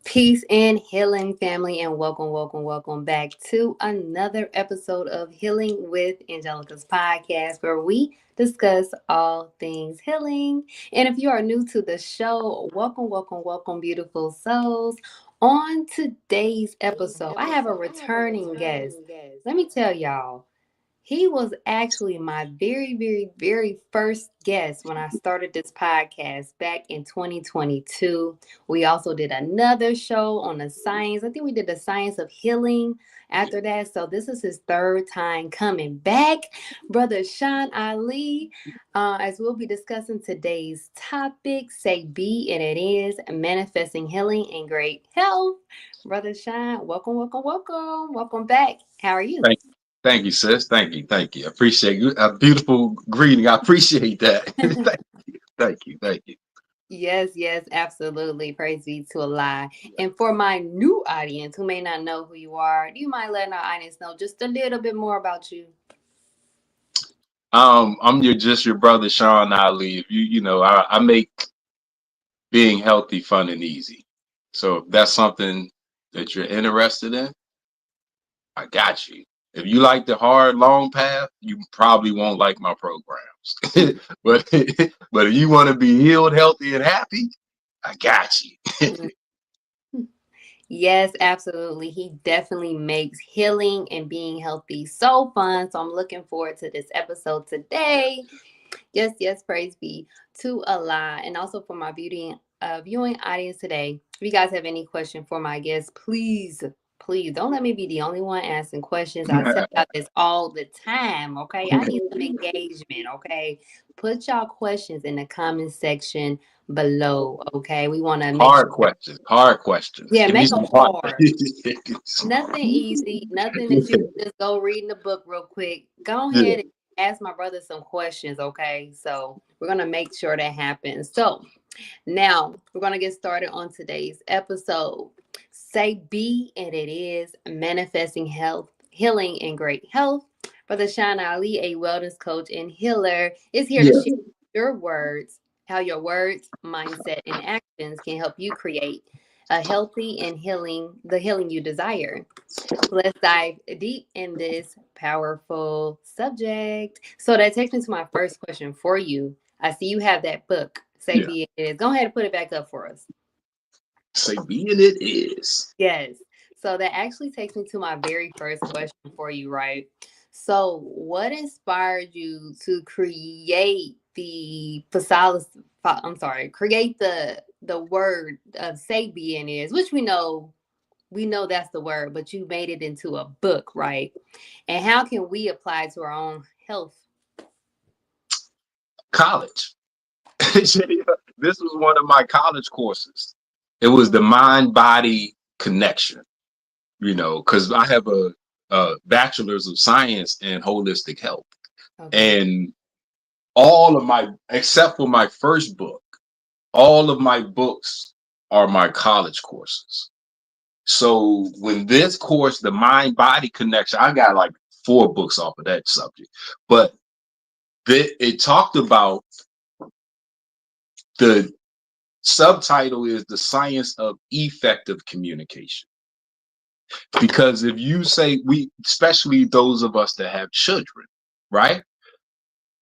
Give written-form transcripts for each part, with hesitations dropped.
Peace and healing, family, and welcome back to another episode of Healing with Angelica's podcast, where we discuss all things healing. And if you are new to the show, welcome, beautiful souls. On today's episode, I have a returning guest. Let me tell y'all, he was actually my very first guest when I started this podcast back in 2022. We also did another show on the science. I think we did the science of healing after that. So this is his third time coming back. Brother Sean Ali, as we'll be discussing today's topic, say be, and it is manifesting healing and great health. Brother Sean, welcome back. How are you? Thank you, sis. Thank you. I appreciate you. A beautiful greeting. I appreciate that. Thank you. Yes, absolutely. Praise be to Allah. And for my new audience who may not know who you are, do you mind letting our audience know just a little bit more about you? I'm your brother Sean Ali. If you know, I make being healthy fun and easy. So if that's something that you're interested in, I got you. If you like the hard, long path, you probably won't like my programs. but if you want to be healed, healthy, and happy, I got you. Yes, absolutely. He definitely makes healing and being healthy so fun. So I'm looking forward to this episode today. Yes, praise be to Allah. And also for my viewing audience today, if you guys have any question for my guests, please don't let me be the only one asking questions. I tell y'all this all the time, okay? I need some engagement, okay? Put y'all questions in the comment section below, okay? We want to make hard questions. Yeah, Give make me them some hard. Nothing easy, nothing that you can just go read in the book real quick. Go ahead and ask my brother some questions, okay? So we're going to make sure that happens. So now we're going to get started on today's episode. Say be, and it is manifesting health, healing, and great health. Brother Sean Ali, a wellness coach and healer, is here to share your words, how your words, mindset, and actions can help you create a healthy and the healing you desire. Let's dive deep in this powerful subject. So that takes me to my first question for you. I see you have that book. Say be it is. Go ahead and put it back up for us. Say be it is. Yes. So that actually takes me to my very first question for you, right? So what inspired you to create create the word of say be and is, which we know that's the word, but you made it into a book, right? And how can we apply to our own health? College. This was one of my college courses. It was the mind-body connection, because I have a bachelor's of science in holistic health. Okay. And except for my first book, all of my books are my college courses. So when this course, the mind-body connection, I got like 4 books off of that subject, but it talked about, the subtitle is the science of effective communication. Because if you say, especially those of us that have children, right?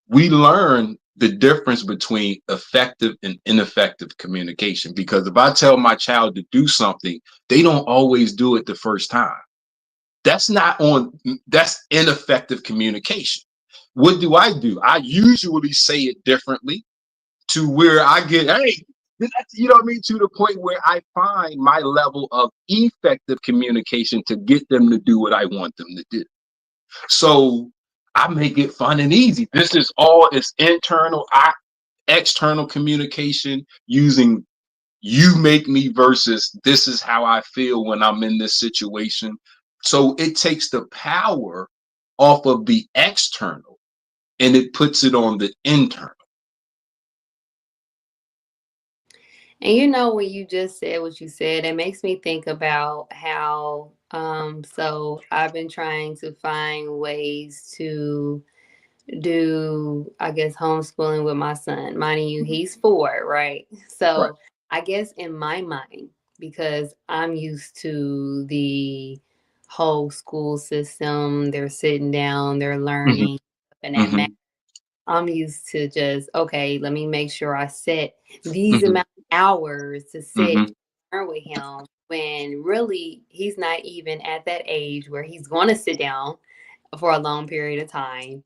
We learn the difference between effective and ineffective communication. Because if I tell my child to do something, they don't always do it the first time. That's not on, that's ineffective communication. What do? I usually say it differently to where I get, hey, you know what I mean? To the point where I find my level of effective communication to get them to do what I want them to do. So I make it fun and easy. This is all, it's internal, external communication using you make me versus this is how I feel when I'm in this situation. So it takes the power off of the external and it puts it on the internal. And you know, when you just said what you said, it makes me think about how, so I've been trying to find ways to do, I guess, homeschooling with my son. Minding you, he's 4, right? Right. So I guess in my mind, because I'm used to the whole school system, they're sitting down, they're Hmm. learning, and that Hmm. math. I'm used to just, okay, let me make sure I set these Hmm. amount of hours to sit Hmm. and learn with him when really he's not even at that age where he's going to sit down for a long period of time.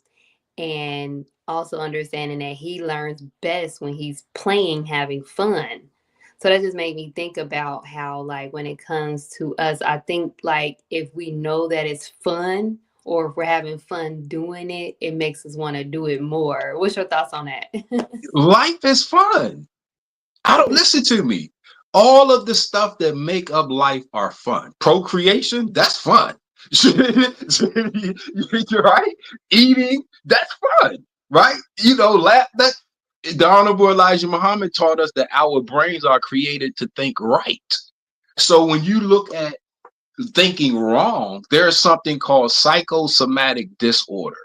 And also understanding that he learns best when he's playing, having fun. So that just made me think about how, like, when it comes to us, I think, like, if we know that it's fun or if we're having fun doing it, it makes us want to do it more. What's your thoughts on that? Life is fun. I don't, listen to me. All of the stuff that make up life are fun. Procreation, that's fun. You're right. Eating, that's fun. Right? You know, that the Honorable Elijah Muhammad taught us that our brains are created to think right. So when you look at thinking wrong, there's something called psychosomatic disorder.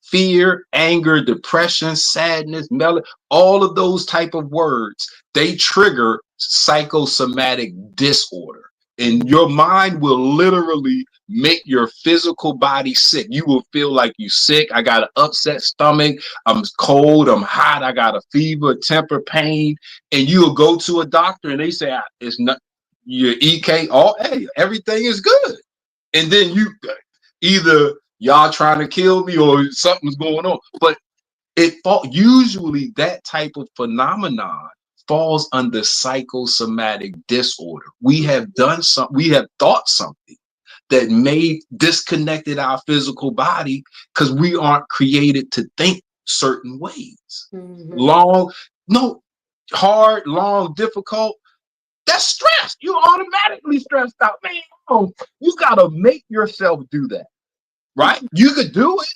Fear, anger, depression, sadness, all of those type of words, they trigger psychosomatic disorder. And your mind will literally make your physical body sick. You will feel like you sick. I got an upset stomach. I'm cold. I'm hot. I got a fever, temper pain. And you'll go to a doctor and they say, "Ah, it's not your EK, all, hey, everything is good." And then you either y'all trying to kill me or something's going on. But usually that type of phenomenon falls under psychosomatic disorder. We have done something, we have thought something that made disconnected our physical body because we aren't created to think certain ways. Hmm. Long, no, hard, long, difficult. That's stress. You automatically stressed out, man. You gotta make yourself do that, right? You could do it.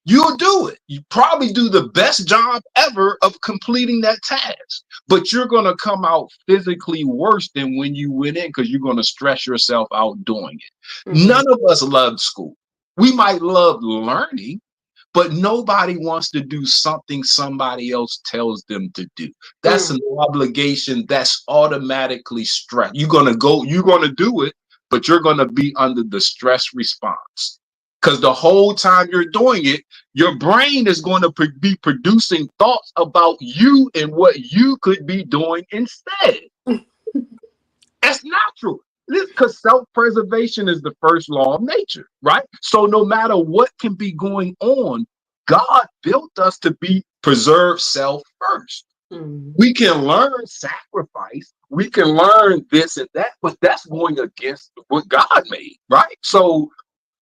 You'll do it. You probably do the best job ever of completing that task, but you're gonna come out physically worse than when you went in because you're gonna stress yourself out doing it. Hmm. None of us love school. We might love learning, but nobody wants to do something somebody else tells them to do. That's Hmm. an obligation that's automatically stress. You're gonna do it, but you're gonna be under the stress response. Because the whole time you're doing it, your brain is going to be producing thoughts about you and what you could be doing instead. That's natural. Because self-preservation is the first law of nature, right? So no matter what can be going on, God built us to be preserve self first. Hmm. We can learn sacrifice, we can learn this and that, but that's going against what God made, right? So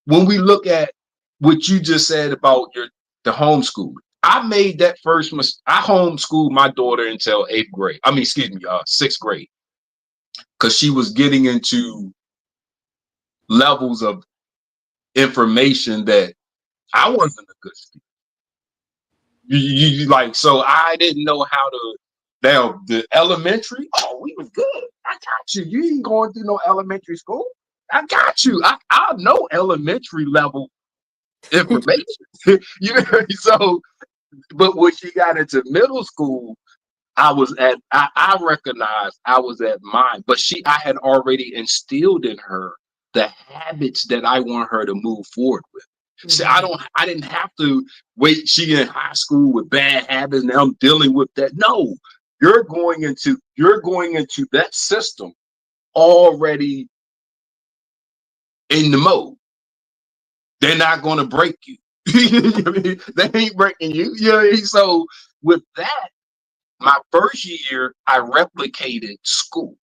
when we look at what you just said about the homeschool, I made that first mistake. I homeschooled my daughter until 8th grade. I mean, excuse me, 6th grade, because she was getting into levels of information that I wasn't a good student. Like, so I didn't know how to. Now the elementary, oh, we was good. I got you. You ain't going through no elementary school. I got you. I know elementary level information. You know, so but when she got into middle school, I recognized I was at mine, but I had already instilled in her the habits that I want her to move forward with. See, Hmm. I didn't have to wait. She in high school with bad habits. Now I'm dealing with that. No, you're going into that system already in the mode. They're not going to break you. You know what I mean? They ain't breaking you. You know what I mean? So with that, my first year, I replicated school.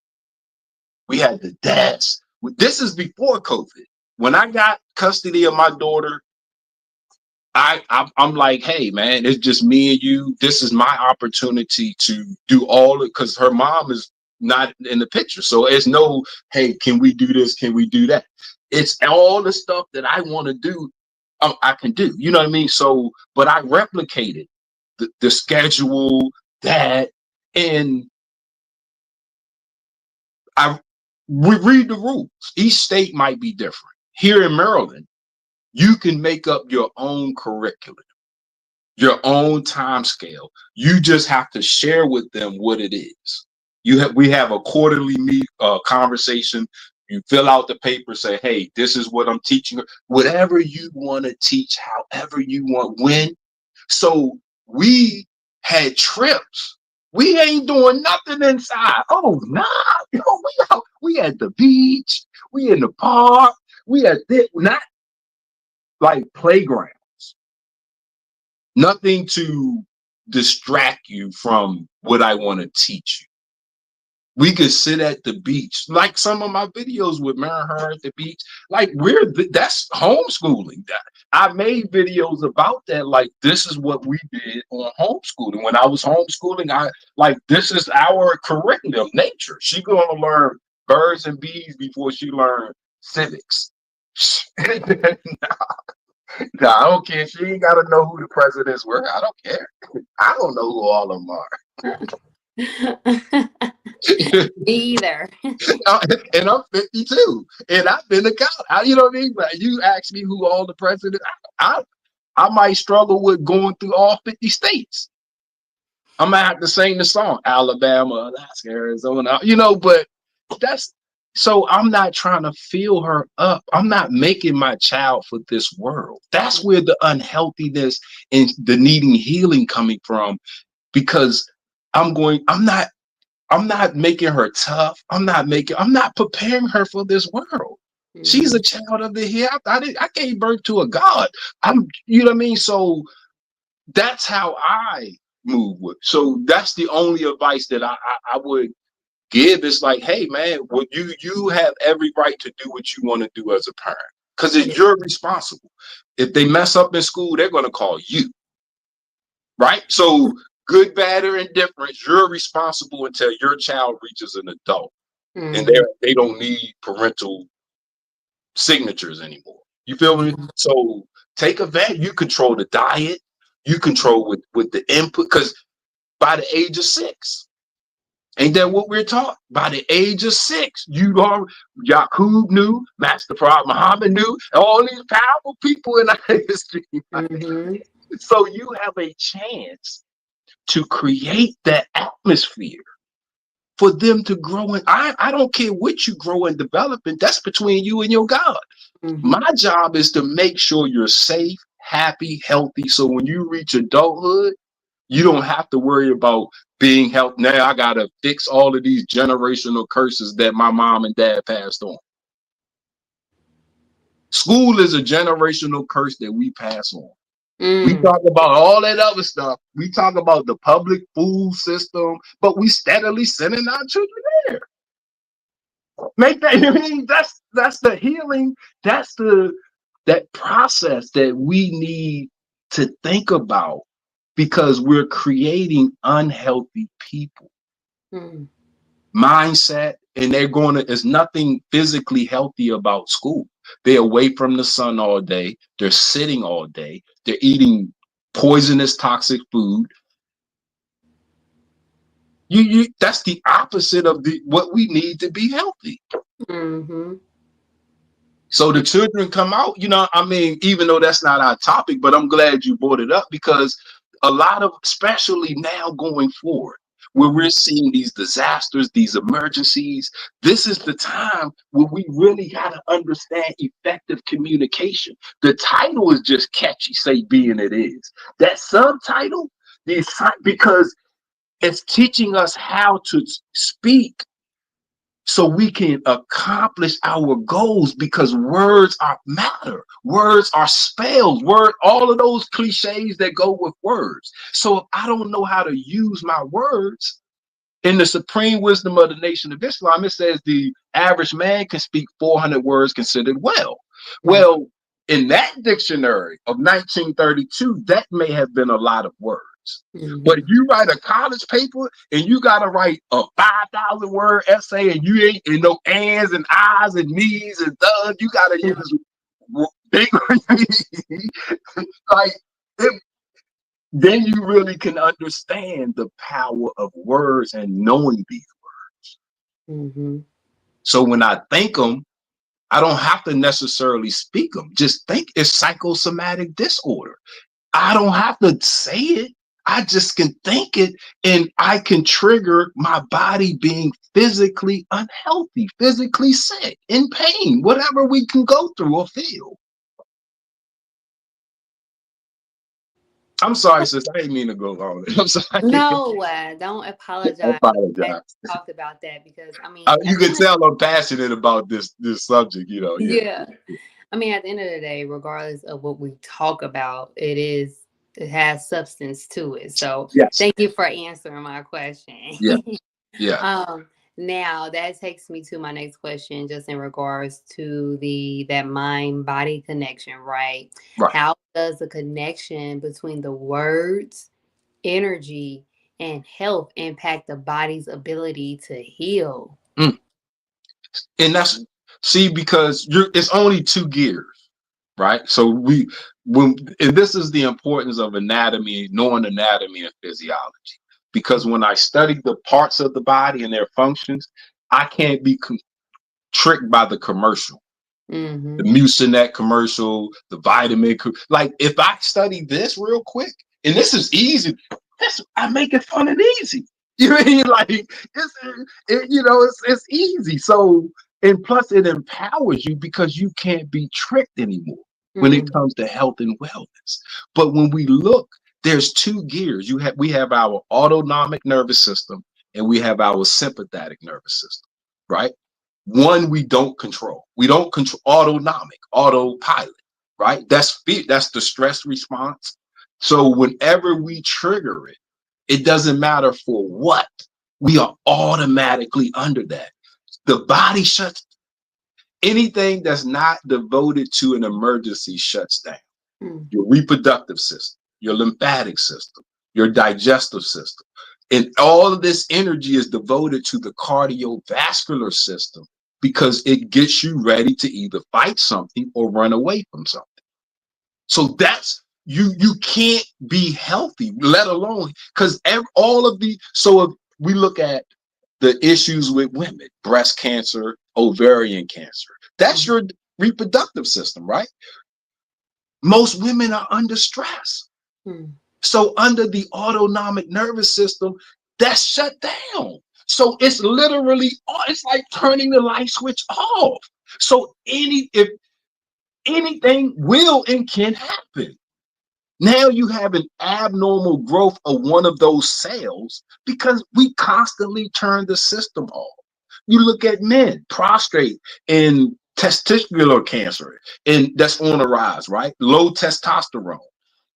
We had the desk. This is before COVID. When I got custody of my daughter, I'm like, hey man, it's just me and you. This is my opportunity to do all it because her mom is not in the picture. So it's no, hey, can we do this? Can we do that? It's all the stuff that I want to do. I can do. You know what I mean? So, but I replicated the schedule that, and I we read the rules. Each state might be different. Here in Maryland, you can make up your own curriculum, your own time scale. You just have to share with them what it is. We have a quarterly conversation. You fill out the paper, say, hey, this is what I'm teaching. Whatever you want to teach, however you want, when. So we had trips. We ain't doing nothing inside. Oh, nah. Yo, we at the beach. We in the park. We at this, not like playground. Nothing to distract you from what I want to teach you. We could sit at the beach, like some of my videos with Mary her at the beach. Like that's homeschooling. I made videos about that. Like this is what we did on homeschooling. When I was homeschooling, I like this is our curriculum. Nature. She gonna learn birds and bees before she learn civics. No, I don't care. She ain't got to know who the presidents were. I don't care. I don't know who all of them are. Either. And I'm 52, and I've been a college. You know what I mean? But you ask me who all the presidents. I, I might struggle with going through all 50 states. I might have to sing the song Alabama, Alaska, Arizona. You know, but that's so I'm not trying to fill her up. I'm not making my child for this world. That's where the unhealthiness and the needing healing coming from because I'm not making her tough. I'm not preparing her for this world. She's Mm-hmm. a child of the hereafter. I gave birth to a God. You know what I mean? So that's how I move with. So that's the only advice that I would give is like, hey man, well, you have every right to do what you want to do as a parent because Yeah. you're responsible. If they mess up in school, they're going to call you, right? So good, bad, or indifferent, you're responsible until your child reaches an adult, and Mm-hmm. they don't need parental signatures anymore. You feel me? So take advantage. You control the diet. You control with the input because by the age of 6. Ain't that what we're taught? By the age of 6, you are Yaqub knew, Master Prophet Muhammad knew, all these powerful people in our history. Mm-hmm. So you have a chance to create that atmosphere for them to grow in. I don't care what you grow and develop in, that's between you and your God. Mm-hmm. My job is to make sure you're safe, happy, healthy. So when you reach adulthood, you don't have to worry about being healthy. Now I gotta fix all of these generational curses that my mom and dad passed on. School is a generational curse that we pass on. We Mm. talk about all that other stuff. We talk about the public food system, but we steadily sending our children there. Make that I mean that's the healing. That's that process that we need to think about because we're creating unhealthy people. Mm. Mindset, and they're going to, there's nothing physically healthy about school. They're away from the sun all day, they're sitting all day, they're eating poisonous toxic food. You that's the opposite of the what we need to be healthy. Mm-hmm. So the children come out, I mean, even though that's not our topic, but I'm glad you brought it up because a lot of, especially now going forward, where Mm-hmm. we're seeing these disasters, these emergencies, this is the time where we really got to understand effective communication. The title is just catchy, say being it is. That subtitle, because it's teaching us how to speak so we can accomplish our goals, because words are matter. Words are spells. All of those cliches that go with words. So if I don't know how to use my words, in the supreme wisdom of the Nation of Islam, it says the average man can speak 400 words considered well. Mm-hmm. Well, in that dictionary of 1932, that may have been a lot of words. But if Mm-hmm. you write a college paper and you got to write a 5,000 word essay, and you ain't in no ands and ahs and ne's and thuds, you got to use big like it, then you really can understand the power of words and knowing these. Mm-hmm. So when I think them, I don't have to necessarily speak them. Just think it's psychosomatic disorder. I don't have to say it. I just can think it, and I can trigger my body being physically unhealthy, physically sick, in pain, whatever we can go through or feel. I'm sorry, sis. I didn't mean to go on. I'm sorry. No, don't I apologize. Glad apologize. you talked about that because I mean, You at the can end of tell I'm passionate about this subject. Yeah, yeah, I mean, at the end of the day, regardless of what we talk about, it has substance to it. So yes, thank you for answering my question. yeah, yeah. um, now that takes me to my next question, just in regards to the that mind body connection, right? Right. How does the connection between the words, energy, and health impact the body's ability to heal? Mm. And that's see, because it's only two gears, right? So and this is the importance of anatomy, knowing anatomy and physiology. Because when I study the parts of the body and their functions, I can't be tricked by the commercial, the Mm-hmm. Mucinex commercial, the vitamin. Like if I study this real quick, and this is easy, I make it fun and easy. You know what I mean? Like it's easy. So, and plus it empowers you because you can't be tricked anymore when it Mm-hmm. comes to health and wellness. But when we look, there's two gears. We have our autonomic nervous system and we have our sympathetic nervous system, right? One we don't control. We don't control autonomic, autopilot, right? That's fear. That's the stress response. So whenever we trigger it, it doesn't matter for what. We are automatically under that. The body shuts. Anything that's not devoted to an emergency shuts down. Mm-hmm. Your reproductive system, your lymphatic system, your digestive system. And all of this energy is devoted to the cardiovascular system because it gets you ready to either fight something or run away from something. So that's you can't be healthy, let alone because all of the so if we look at the issues with women, breast cancer, ovarian cancer, that's your reproductive system, right? Most women are under stress. Mm-hmm. So under the autonomic nervous system, that's shut down. So it's literally, it's like turning the light switch off. So if anything will and can happen. Now you have an abnormal growth of one of those cells because we constantly turn the system off. You look at men, prostate and testicular cancer, and that's on the rise, right? Low testosterone.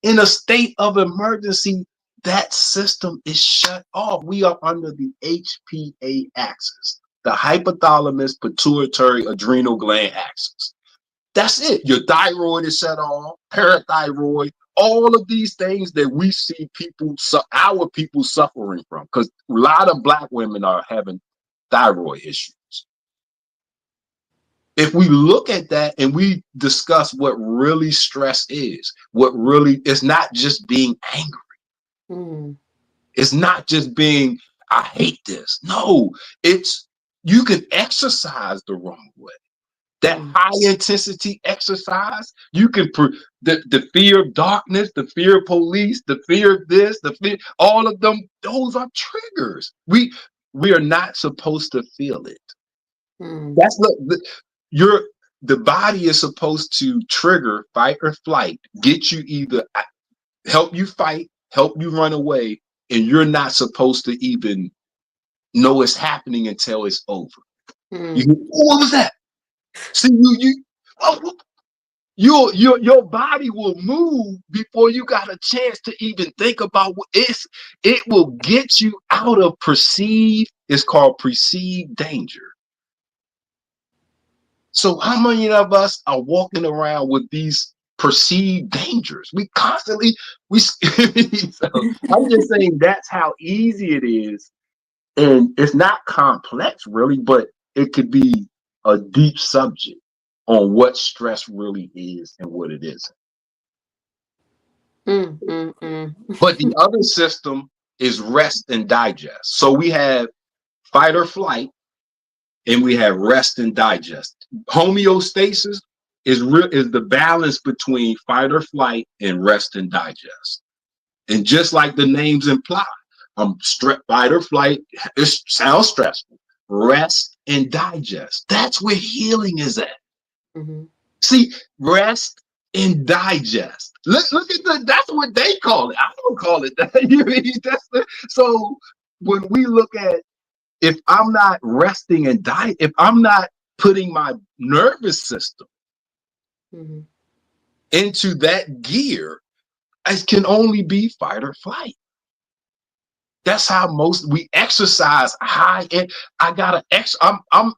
In a state of emergency, that system is shut off. We are under the HPA axis, the hypothalamus pituitary adrenal gland axis. That's it. Your thyroid is shut off, parathyroid, all of these things that we see our people suffering from, because a lot of Black women are having thyroid issues. If we look at that and we discuss what really stress is, what really it's not just being angry. Mm-hmm. It's not just being, I hate this. No, it's you can exercise the wrong way. That high intensity exercise, you can the fear of darkness, the fear of police, the fear of this, the fear, all of them, those are triggers. We are not supposed to feel it. Mm-hmm. That's your the body is supposed to trigger fight or flight, get you either help you fight, help you run away, and you're not supposed to even know it's happening until it's over. You Mm. hear, oh, what was that? See, oh, your body will move before you got a chance to even think about what it's. It will get you out of perceived. It's called perceived danger. So how many of us are walking around with these perceived dangers? We constantly so I'm just saying that's how easy it is. And it's not complex really, but it could be a deep subject on what stress really is and what it isn't. Mm, mm, mm. But the other system is rest and digest. So we have fight or flight, and we have rest and digest. Homeostasis is the balance between fight or flight and rest and digest. And just like the names imply, fight or flight, it sounds stressful. Rest and digest. That's where healing is at. Mm-hmm. See, rest and digest. Look at that's what they call it. I don't call it that. You mean, so when we look at, if I'm not resting and if I'm not putting my nervous system Mm-hmm. into that gear, it can only be fight or flight. That's how most we exercise high. And I gotta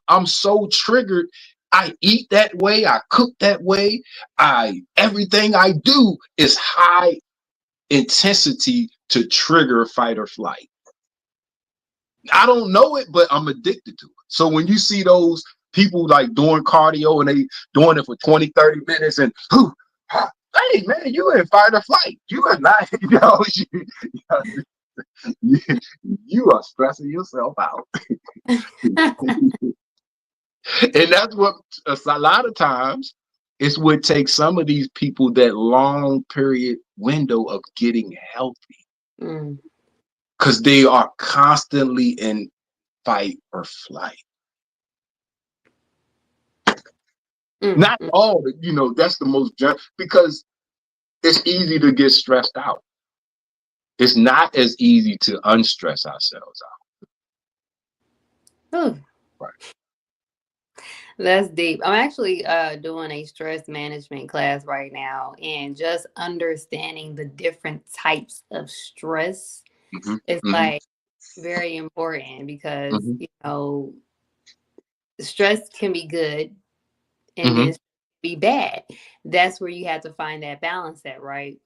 I'm so triggered. I eat that way, I cook that way. Everything I do is high intensity to trigger fight or flight. I don't know it, but I'm addicted to it. So when you see those people like doing cardio and they doing it for 20, 30 minutes and hey man, you in fight or flight. You are not, you, you are stressing yourself out. And that's what a lot of times it's what takes some of these people that long period window of getting healthy Mm, because they are constantly in fight or flight. mm, Not mm. all, that's the most because it's easy to get stressed out. It's not as easy to unstress ourselves Ooh, out. Right. that's deep. I'm actually doing a stress management class right now, and just understanding the different types of stress Mm-hmm, is mm-hmm, like very important because mm-hmm, stress can be good and mm-hmm. then be bad. That's where you have to find that balance at, right?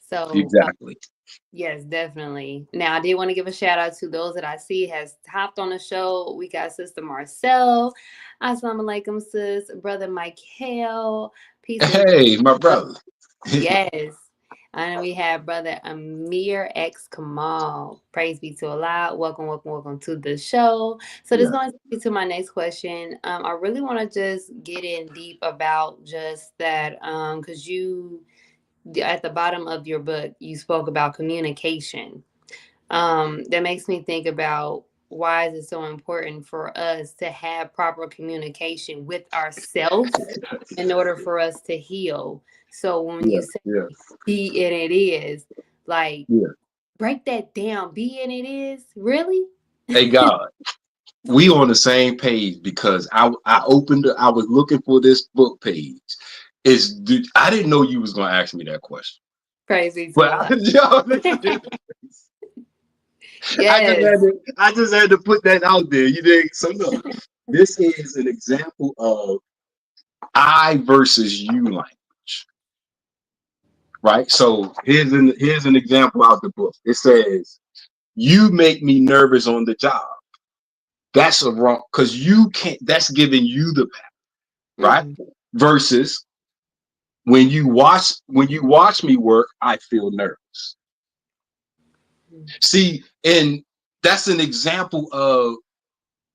So Exactly. yes, definitely. Now, I did want to give a shout out to those that I see has hopped on the show. We got Sister Marcel. Assalamu alaikum, sis. Brother Michael. Peace and Hey, my love. brother. Yes. And we have Brother Amir X Kamal. Praise be to Allah. Welcome, welcome, welcome to the show. So this is Yeah. going to take me to my next question. I really want to just get in deep about just that because you at the bottom of your book you spoke about communication. That makes me think about why is it so important for us to have proper communication with ourselves in order for us to heal. So when you Yeah. say Yeah. be and it is, like Yeah. break that down. Be and it is really. Hey, God, we on the same page because I was looking for this book page. I didn't know you was gonna ask me that question. Crazy to But Allah. Yes. I just had to put that out there. You think so? Look, this is an example of I versus you language, right? So here's an example out the book. It says, "You make me nervous on the job." That's a wrong because you can't. That's giving you the right Mm-hmm. versus when you watch me work, I feel nervous. See, and that's an example of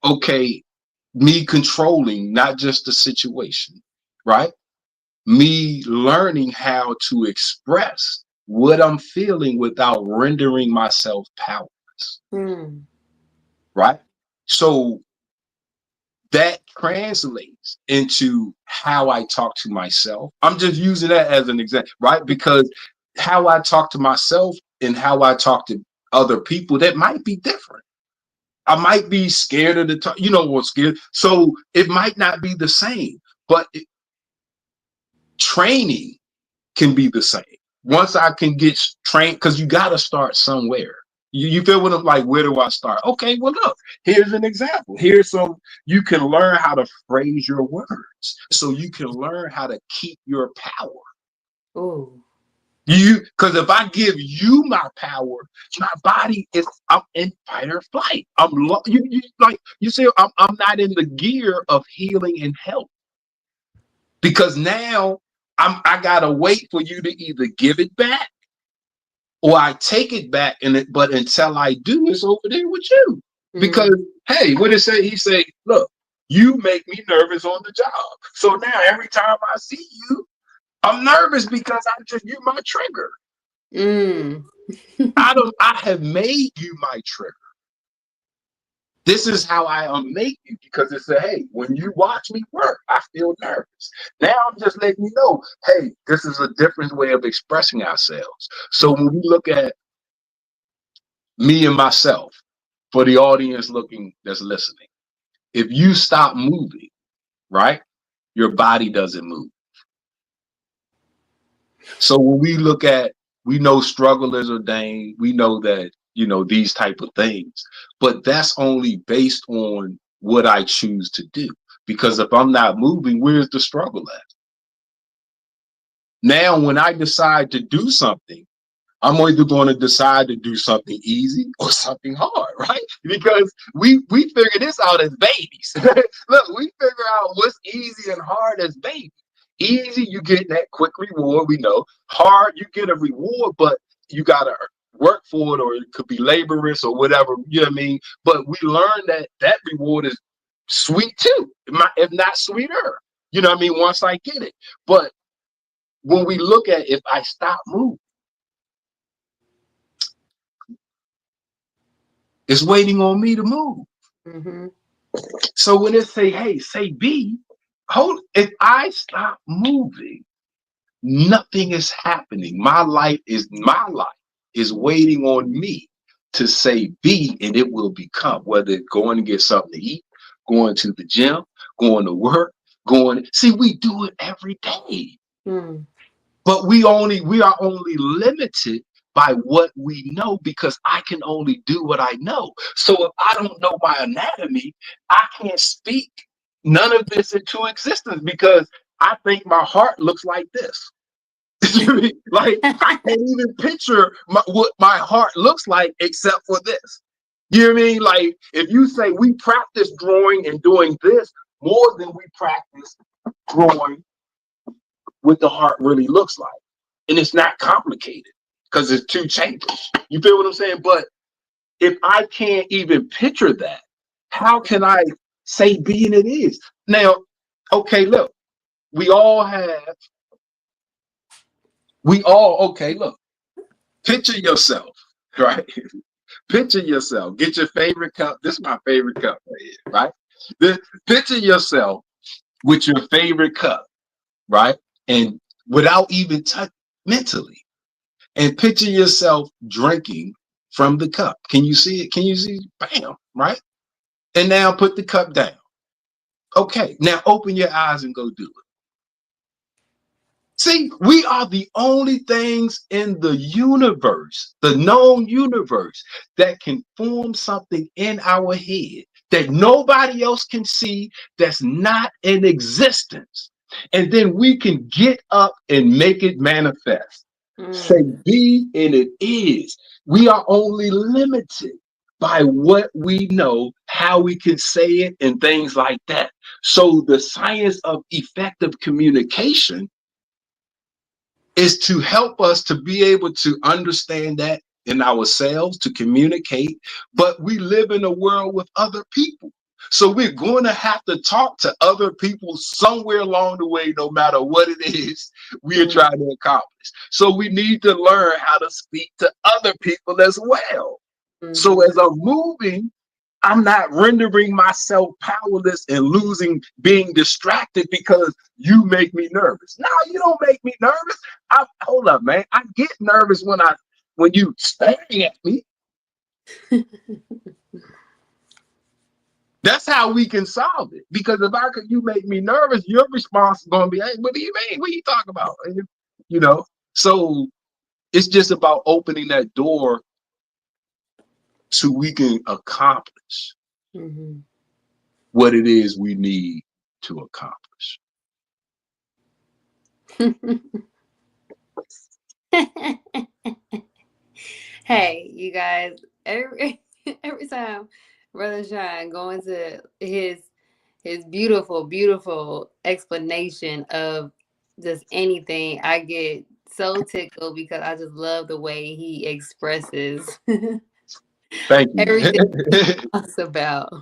okay, me controlling not just the situation, right? Me learning how to express what I'm feeling without rendering myself powerless, Mm-hmm. right? So that translates into how I talk to myself. I'm just using that as an example, right? Because how I talk to myself and how I talk to other people, that might be different. I might be scared of the touch, you know what, scared. So it might not be the same, but training can be the same. Once I can get trained, because you got to start somewhere. You feel what I'm like, where do I start? Okay, well, look, here's an example. Here's some, you can learn how to phrase your words so you can learn how to keep your power. Ooh. Because if I give you my power, my body is, I'm in fight or flight. Like you say, I'm not in the gear of healing and health because now I gotta wait for you to either give it back or I take it back, but until I do, it's over there with you. Mm. Because hey, what it say? He say, look, you make me nervous on the job. So now every time I see you, I'm nervous because you my trigger. Mm. I have made you my trigger. This is how I unmake you because it said, hey, when you watch me work, I feel nervous. Now I'm just letting you know, hey, this is a different way of expressing ourselves. So when we look at me and myself, for the audience looking that's listening, if you stop moving, right, your body doesn't move. So when we look at, we know struggle is ordained. We know that, these type of things, but that's only based on what I choose to do. Because if I'm not moving, where's the struggle at? Now, when I decide to do something, I'm either going to decide to do something easy or something hard, right? Because we figure this out as babies. Look, we figure out what's easy and hard as babies. Easy, you get that quick reward, we know. Hard, you get a reward, but you gotta work for it, or it could be laborious or whatever, you know what I mean? But we learn that that reward is sweet too, if not sweeter. You know what I mean? Once I get it. But when we look at, if I stop moving, it's waiting on me to move. Mm-hmm. So when it say, hey, say B, hold, if I stop moving, nothing is happening. My life is waiting on me to say B, and it will become, whether it's going to get something to eat, going to the gym, going to work, see, we do it every day. Mm. But we are only limited by what we know because I can only do what I know. So if I don't know my anatomy, I can't speak none of this into existence because I think my heart looks like this. Like I can't even picture what my heart looks like except for this. You know what I mean? Like if you say we practice drawing and doing this more than we practice drawing what the heart really looks like. And it's not complicated because it's two chambers. You feel what I'm saying? But if I can't even picture that, how can I say being it is? Now, okay, look, we all have, okay, look, picture yourself, right? Picture yourself. Get your favorite cup. This is my favorite cup right here, right? Picture yourself with your favorite cup, right? And without even touch mentally. And picture yourself drinking from the cup. Can you see it? Can you see? Bam, right? And now put the cup down. Okay, now open your eyes and go do it. See, we are the only things in the universe, the known universe, that can form something in our head that nobody else can see, that's not in existence. And then we can get up and make it manifest. Say Mm. be and it is. We are only limited by what we know, how we can say it, and things like that. So the science of effective communication is to help us to be able to understand that in ourselves, to communicate. But we live in a world with other people. So we're going to have to talk to other people somewhere along the way, no matter what it is we are Mm. trying to accomplish. So we need to learn how to speak to other people as well. So Mm-hmm. as I'm moving, I'm not rendering myself powerless and being distracted because you make me nervous. No, you don't make me nervous. Hold up, man. I get nervous when you staring at me. That's how we can solve it. Because if you make me nervous, your response is going to be, hey, what do you mean? What are you talking about? You know, so it's just about opening that door so we can accomplish Mm-hmm. what it is we need to accomplish. Hey, you guys, every every time Brother Sean go into his beautiful, beautiful explanation of just anything, I get so tickled because I just love the way he expresses Thank you. everything talks about.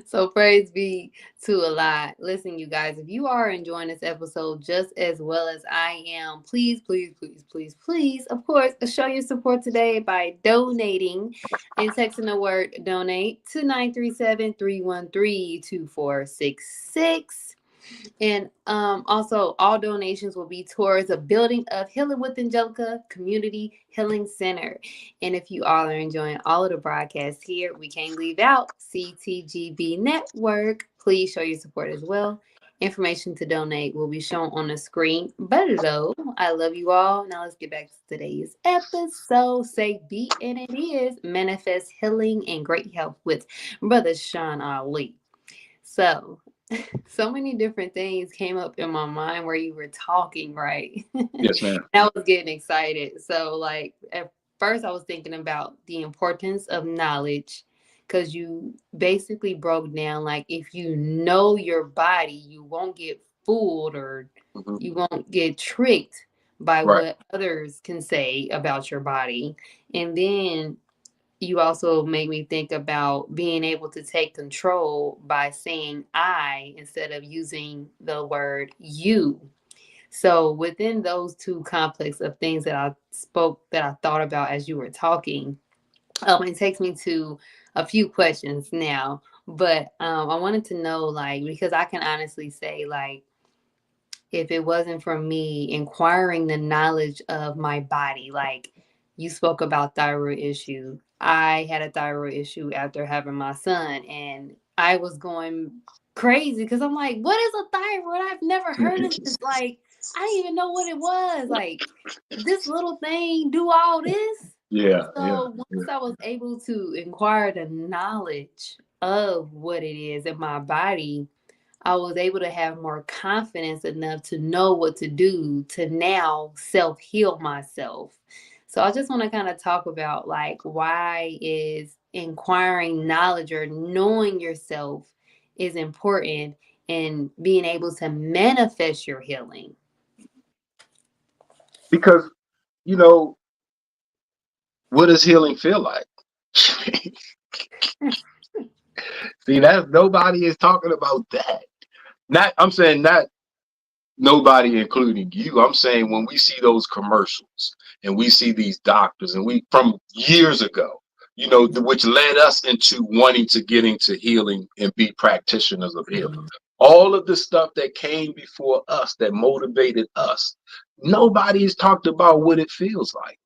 So praise be to Allah. Listen, you guys, if you are enjoying this episode just as well as I am, please, please, please, please, please, of course, show your support today by donating and texting the word donate to 937-313-2466. And also, all donations will be towards a building of Healing with Angelica Community Healing Center. And if you all are enjoying all of the broadcasts here, we can't leave out CTGB Network. Please show your support as well. Information to donate will be shown on the screen below. I love you all. Now let's get back to today's episode. Say be and it is manifest healing and great health with Brother Sean Ali. So so many different things came up in my mind where you were talking, right? Yes, ma'am. I was getting excited. So, like, at first, I was thinking about the importance of knowledge because you basically broke down, like, if you know your body, you won't get fooled or Mhm. you won't get tricked by Right. what others can say about your body. And then you also make me think about being able to take control by saying I instead of using the word you. So within those two complex of things that I thought about as you were talking, it takes me to a few questions now. But I wanted to know, like, because I can honestly say, like, if it wasn't for me inquiring the knowledge of my body, like you spoke about thyroid issue. I had a thyroid issue after having my son, and I was going crazy because I'm like, what is a thyroid? I've never heard of this. Like, I didn't even know what it was. Like, this little thing do all this. Yeah, yeah, So yeah. once I was able to inquire the knowledge of what it is in my body, I was able to have more confidence enough to know what to do to now self heal myself. So I just want to kind of talk about like why is inquiring knowledge or knowing yourself is important and being able to manifest your healing. Because, you know, what does healing feel like? See, that's nobody is talking about that. Not, I'm saying not nobody, including you. I'm saying when we see those commercials and we see these doctors, and we from years ago, you know, which led us into wanting to get into healing and be practitioners of healing. Mm-hmm. All of the stuff that came before us that motivated us, nobody's talked about what it feels like.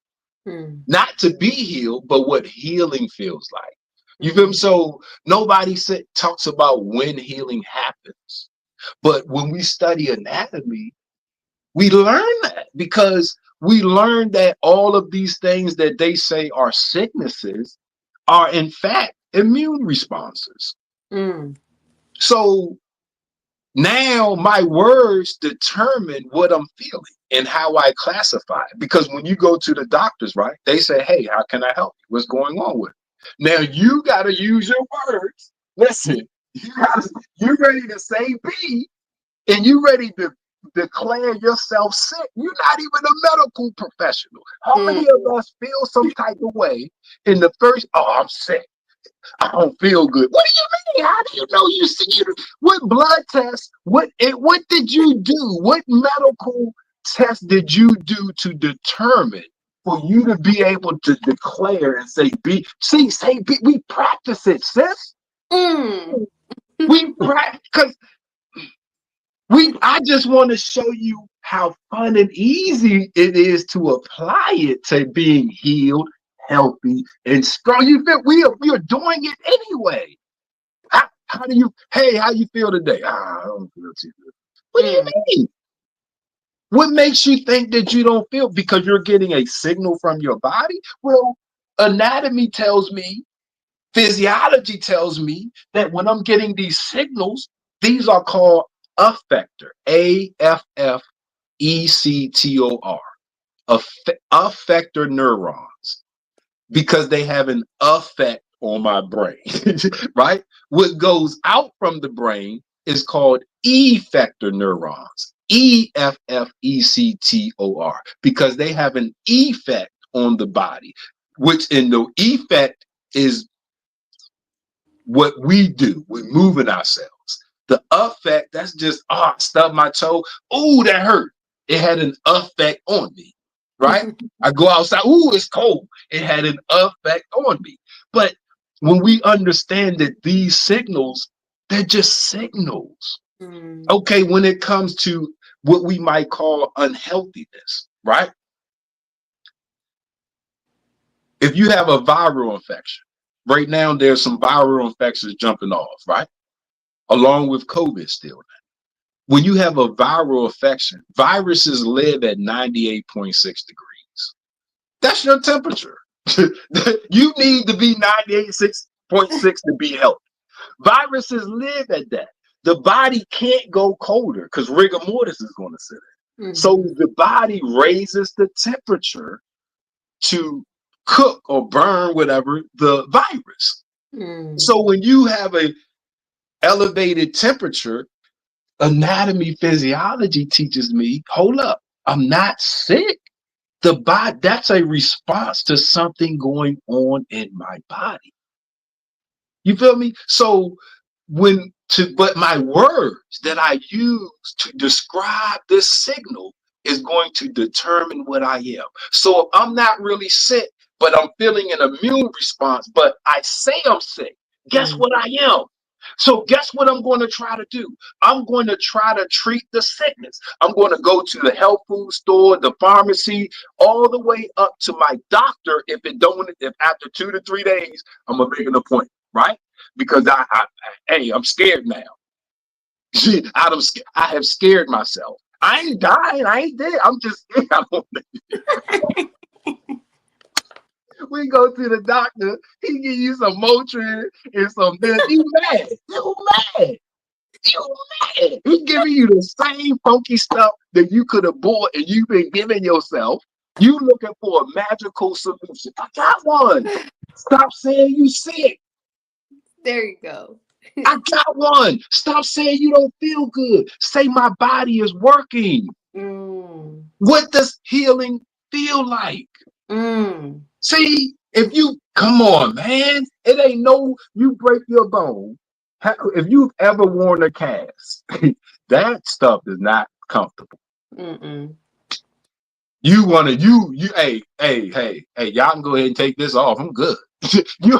Not to be healed, but what healing feels like. You feel me? Mm-hmm. So nobody talks about when healing happens. But when we study anatomy, we learn that because we learn that all of these things that they say are sicknesses are in fact immune responses. Mm-hmm. So now my words determine what I'm feeling and how I classify it. Because when you go to the doctors, right, they say, hey, how can I help you? What's going on with it? Now you got to use your words. Listen, you ready to say B and you ready to declare yourself sick. You're not even a medical professional. How many of us feel some type of way in the first, oh, I'm sick. I don't feel good. What do you mean? How do you know you see it? What blood test? What did you do? What medical test did you do to determine for you to be able to declare and say B? See, say B. We practice it, sis. Mm. We practice because I just want to show you how fun and easy it is to apply it to being healed, healthy, and strong. You feel we are doing it anyway. how you feel today? I don't feel too good. What do you Mm. mean? What makes you think that you don't feel? Because you're getting a signal from your body? Well, anatomy tells me, physiology tells me that when I'm getting these signals, these are called affector, AFFECTOR, affector neurons, because they have an effect on my brain, right? What goes out from the brain is called effector neurons, EFFECTOR, because they have an effect on the body, which in the effect is what we do. We're moving ourselves. The effect, that's just, I stubbed my toe. Ooh, that hurt. It had an effect on me, right? I go outside. Ooh, it's cold. It had an effect on me. But when we understand that these signals, they're just signals. Mm. Okay, when it comes to what we might call unhealthiness, right? If you have a viral infection, right now there's some viral infections jumping off, right? Along with COVID still. When you have a viral infection, viruses live at 98.6 degrees. That's your temperature. You need to be 98.6 to be healthy. Viruses live at that. The body can't go colder because rigor mortis is going to sit in. So Mhm. the body raises the temperature to cook or burn whatever the virus. Mm. So when you have a elevated temperature, anatomy physiology teaches me, hold up, I'm not sick. The body, that's a response to something going on in my body. You feel me? So but my words that I use to describe this signal is going to determine what I am. So if I'm not really sick, but I'm feeling an immune response, but I say I'm sick, guess Mm. what I am? So guess what I'm going to try to do? I'm going to try to treat the sickness. I'm going to go to the health food store, the pharmacy, all the way up to my doctor. If after 2 to 3 days, I'm gonna make an appointment, right? Because hey, I'm scared now. I have scared myself. I ain't dying. I ain't dead. I'm just scared. We go to the doctor. He give you some Motrin and some this. You mad? You mad? You mad? He giving you the same funky stuff that you could have bought and you've been giving yourself. You looking for a magical solution. I got one. Stop saying you sick. There you go. I got one. Stop saying you don't feel good. Say my body is working. Mm. What does healing feel like? Mm. See, if you come on, man, it ain't no you break your bone. If you've ever worn a cast, that stuff is not comfortable. Mm-mm. You wanna hey, y'all can go ahead and take this off. I'm good. You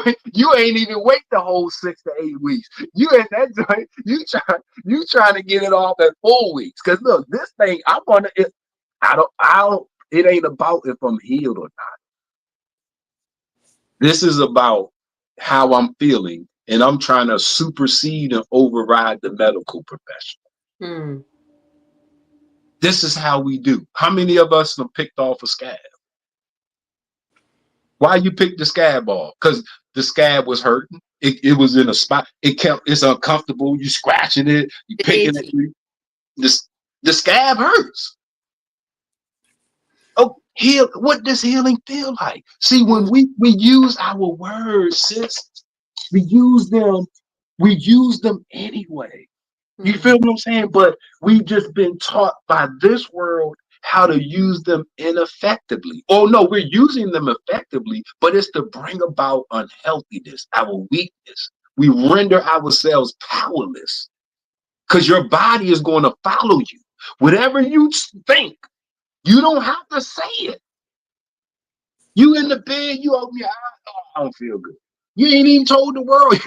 ain't even wait the whole 6 to 8 weeks. You in that joint, you trying to get it off at 4 weeks. Cause look, this thing, I don't it ain't about if I'm healed or not. This is about how I'm feeling, and I'm trying to supersede and override the medical profession. Mm. This is how we do. How many of us have picked off a scab? Why you picked the scab off? Because the scab was hurting. It was in a spot. It's uncomfortable. You scratching it, you It's picking itchy. it. This the scab hurts. Oh, what does healing feel like? See, when Mm. we use our words, sis, we use them, we use them anyway. You feel Mm. what I'm saying? But we've just been taught by this world how to use them ineffectively. Oh no, we're using them effectively, but it's to bring about unhealthiness, our weakness. We render ourselves powerless because your body is going to follow you. Whatever you think, you don't have to say it. You in the bed, you open your eyes, oh, I don't feel good. You ain't even told the world.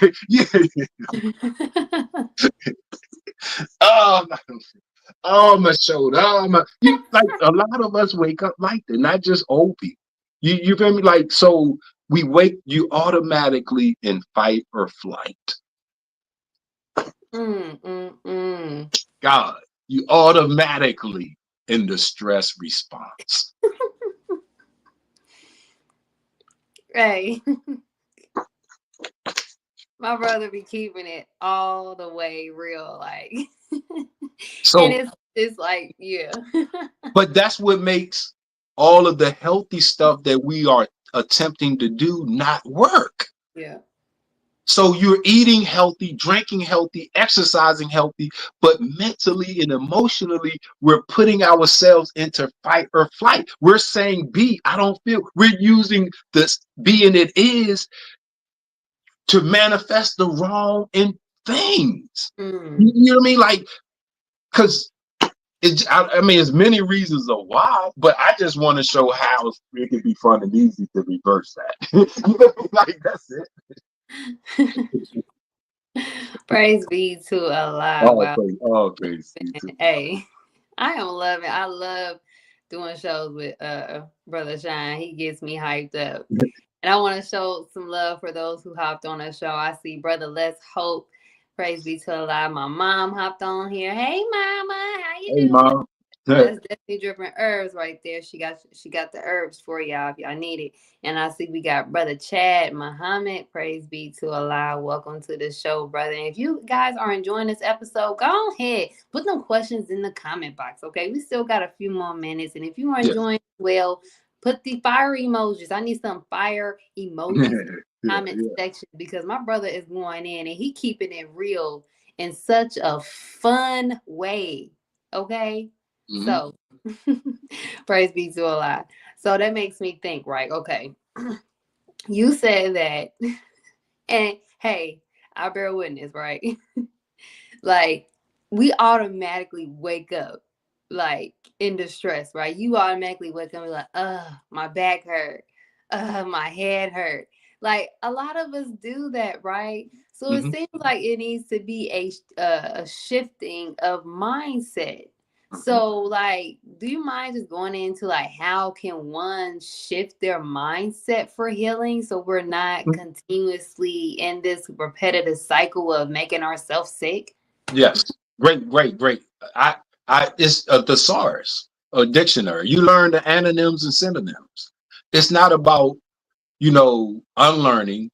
Oh, oh, my shoulder. Oh, my. Like a lot of us wake up like that, not just old people. You feel me? Like, so you automatically in fight or flight. Mm. God, you automatically in the stress response. Hey, my brother be keeping it all the way real, like, and So, it's like, yeah, but that's what makes all of the healthy stuff that we are attempting to do not work. yeah. So you're eating healthy, drinking healthy, exercising healthy, but mentally and emotionally, we're putting ourselves into fight or flight. We're saying be, I don't feel. We're using this being it is to manifest the wrong in things. Mm. You know what I mean? Like, because I mean, there's many reasons of why, but I just want to show how it can be fun and easy to reverse that. You know, like that's it. Praise be to Allah. All Wow. praise, all praise. You too. Hey, I am loving. I love doing shows with Brother Shine. He gets me hyped up. And I want to show some love for those who hopped on the show. I see Brother Let's Hope. Praise be to Allah. My mom hopped on here. Hey mama, how you Hey, doing? mom. That's definitely dripping herbs right there. She got the herbs for y'all if y'all need it. And I see we got Brother Chad Muhammad. Praise be to Allah. Welcome to the show, brother. And if you guys are enjoying this episode, go ahead. Put them questions in the comment box. Okay. We still got a few more minutes. And if you are Yeah. enjoying well, put the fire emojis. I need some fire Yeah. emojis in the Yeah. comment Yeah. section because my brother is going in and he keeping it real in such a fun way. Okay. Mhm. So, praise be to Allah. So that makes me think, right? Okay, you said that, and hey, I bear witness, right? Like, we automatically wake up like in distress, right? You automatically wake up and be like, my back hurt, my head hurt. Like a lot of us do that, right? So it Mhm. seems like it needs to be a shifting of mindset. Mhm. So, like, do you mind just going into like how can one shift their mindset for healing so we're not continuously in this repetitive cycle of making ourselves sick? Yes. Great. Great. Great. I. It's a thesaurus, a dictionary. You learn the antonyms and synonyms. It's not about unlearning